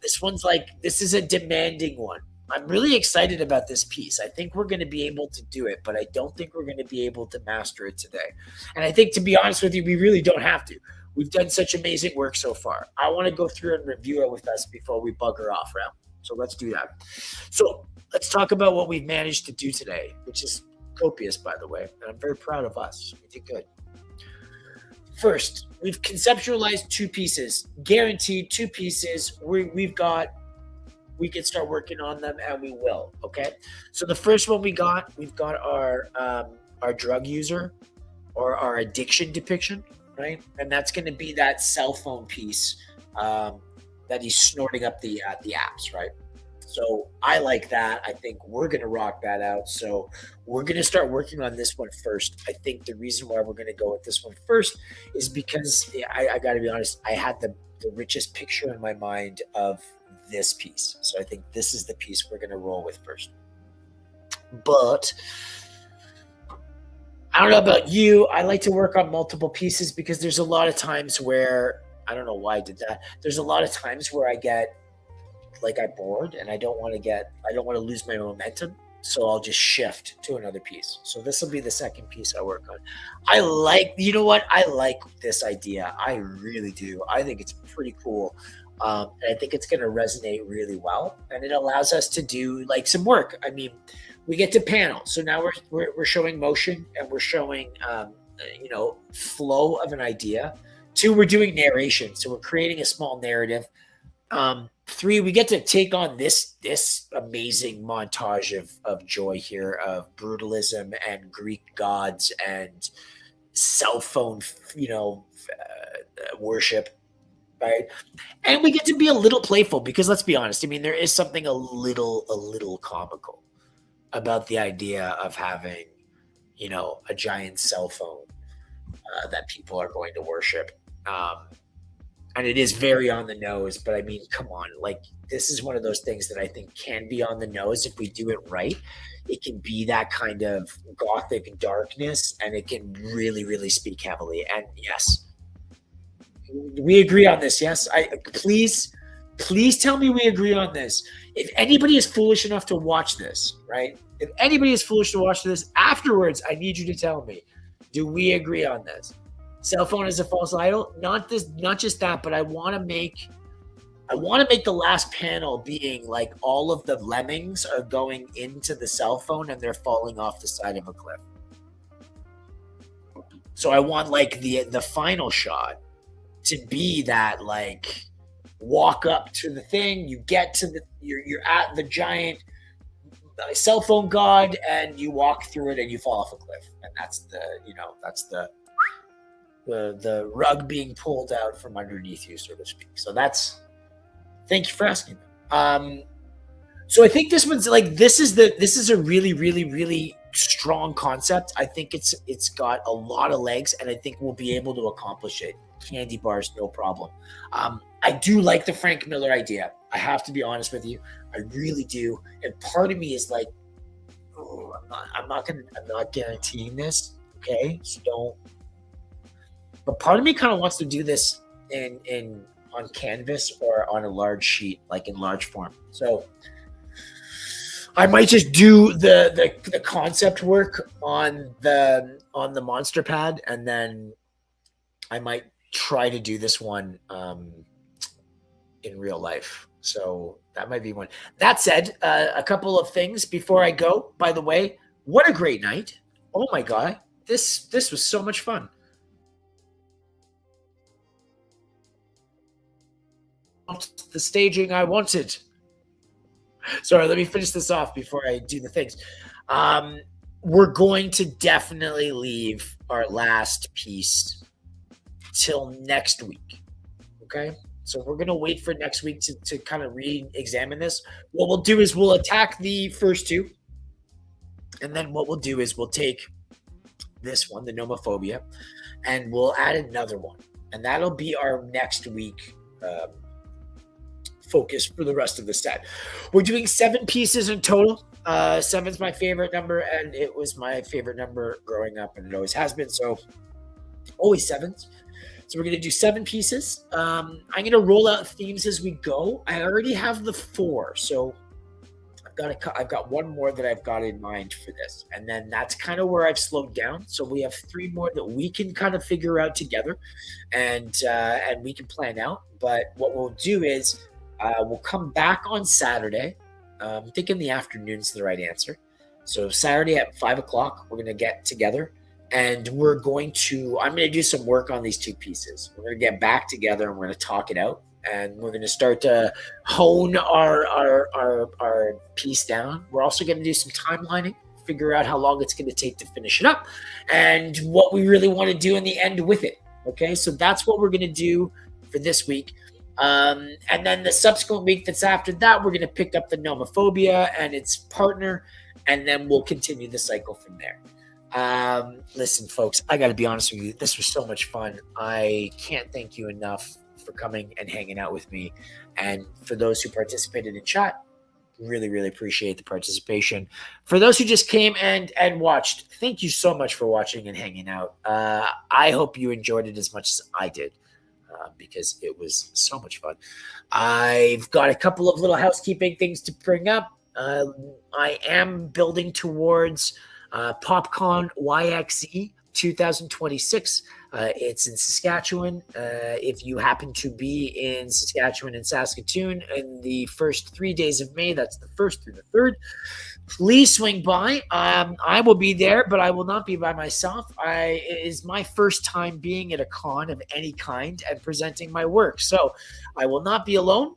This is a demanding one. I'm really excited about this piece. I think we're going to be able to do it, but I don't think we're going to be able to master it today. And I think, to be honest with you, we really don't have to. We've done such amazing work so far. I want to go through and review it with us before we bugger off, right? So let's do that. So let's talk about what we've managed to do today, which is copious, by the way, and I'm very proud of us. We did good. First, we've conceptualized two pieces, guaranteed two pieces. We can start working on them, and we will. Okay. So the first one we've got our drug user or our addiction depiction, right? And that's going to be that cell phone piece that he's snorting up the apps, right? So I like that. I think we're going to rock that out. So we're going to start working on this one first. I think the reason why we're going to go with this one first is because I got to be honest, I had the richest picture in my mind of this piece. So I think this is the piece we're going to roll with first. But I don't know about you. I like to work on multiple pieces because there's a lot of times where I don't know why I did that. There's a lot of times where I get like I'm bored and I don't want to lose my momentum. So I'll just shift to another piece. So this will be the second piece I work on. You know what? I like this idea. I really do. I think it's pretty cool. And I think it's going to resonate really well. And it allows us to do like some work. I mean, we get to panel. So now we're showing motion and we're showing, flow of an idea. 2, we're doing narration. So we're creating a small narrative. 3, we get to take on this amazing montage of joy here of brutalism and Greek gods and cell phone, worship, right? And we get to be a little playful because let's be honest. I mean, there is something a little comical about the idea of having, a giant cell phone that people are going to worship. And it is very on the nose, but I mean, come on, like this is one of those things that I think can be on the nose if we do it right. It can be that kind of gothic darkness, and it can really, really speak heavily. And yes, we agree on this. Yes, please tell me we agree on this. If anybody is foolish enough to watch this, right? If anybody is foolish to watch this afterwards, I need you to tell me, do we agree on this? Cell phone is a false idol. Not just that, but I want to make the last panel being like all of the lemmings are going into the cell phone and they're falling off the side of a cliff. So I want like the final shot to be that like walk up to the thing, you get to you're at the giant cell phone god and you walk through it and you fall off a cliff, and that's the rug being pulled out from underneath you, so to speak. So thank you for asking. So I think this one's like, this is a really, really, really strong concept. I think it's got a lot of legs and I think we'll be able to accomplish it. Candy bars, no problem. I do like the Frank Miller idea. I have to be honest with you. I really do. And part of me is like, oh, I'm not guaranteeing this. Okay. So don't. But part of me kind of wants to do this in on canvas or on a large sheet, like in large form. So I might just do the concept work on the monster pad, and then I might try to do this one in real life. So that might be one. That said, a couple of things before I go. By the way, what a great night! Oh my god, this was so much fun. The staging I wanted. Sorry, let me finish this off before I do the things. We're going to definitely leave our last piece till next week. Okay? So we're going to wait for next week to kind of re-examine this. What we'll do is we'll attack the first 2. And then what we'll do is we'll take this one, the nomophobia, and we'll add another one. And that'll be our next week focus for the rest of the set. We're doing 7 pieces in total. 7's my favorite number, and it was my favorite number growing up, and it always has been. So always 7s. So we're going to do 7 pieces. I'm going to roll out themes as we go. I already have the 4, so I've got one more that I've got in mind for this, and then that's kind of where I've slowed down. So we have 3 more that we can kind of figure out together, and we can plan out. But what we'll do is we'll come back on Saturday. I'm thinking the afternoon's the right answer. So Saturday at 5 o'clock, we're going to get together, and I'm going to do some work on these 2 pieces. We're going to get back together and we're going to talk it out, and we're going to start to hone our piece down. We're also going to do some timelining, figure out how long it's going to take to finish it up, and what we really want to do in the end with it. Okay, so that's what we're going to do for this week. And then the subsequent week that's after that, we're going to pick up the nomophobia and its partner, and then we'll continue the cycle from there. Listen, folks, I got to be honest with you. This was so much fun. I can't thank you enough for coming and hanging out with me. And for those who participated in chat, Really, really appreciate the participation. For those who just came and watched, thank you so much for watching and hanging out. I hope you enjoyed it as much as I did, because it was so much fun. I've got a couple of little housekeeping things to bring up. I am building towards PopCon YXE 2026. It's in Saskatchewan. If you happen to be in Saskatchewan and Saskatoon in the first 3 days of May, that's the 1st through the 3rd, please swing by. I will be there, but I will not be by myself. It is my first time being at a con of any kind and presenting my work. So I will not be alone.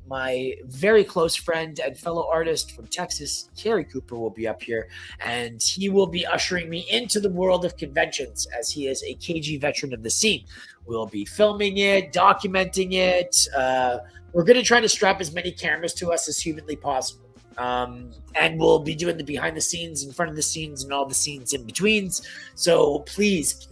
My very close friend and fellow artist from Texas, Carrie Cooper, will be up here, and he will be ushering me into the world of conventions as he is a KG veteran of the scene. We'll be filming it, documenting it. We're going to try to strap as many cameras to us as humanly possible. And we'll be doing the behind the scenes, in front of the scenes, and all the scenes in betweens. So please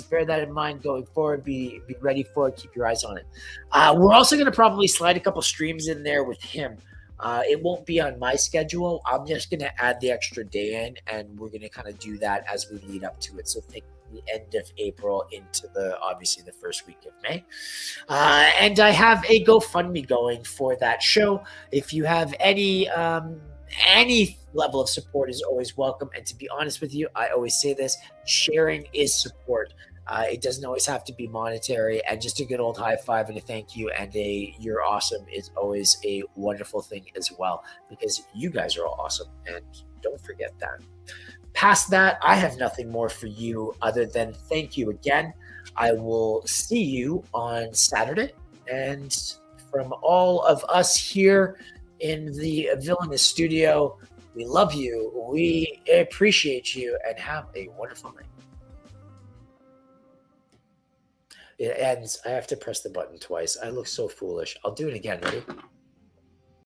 bear that in mind going forward. Be ready for it. Keep your eyes on it. We're also going to probably slide a couple streams in there with him. It won't be on my schedule. I'm just going to add the extra day in, and we're going to kind of do that as we lead up to it. So think the end of April into obviously the first week of May. And I have a GoFundMe going for that show. If you have any level of support is always welcome. And to be honest with you, I always say this: sharing is support. It doesn't always have to be monetary, and just a good old high five and a thank you and "you're awesome" is always a wonderful thing as well, because you guys are all awesome, and don't forget that. Past that, I have nothing more for you other than thank you again. I will see you on Saturday, and from all of us here in the Villainous Studio, we love you, we appreciate you, and have a wonderful night. It ends. I have to press the button twice. I look so foolish. I'll do it again. Ready?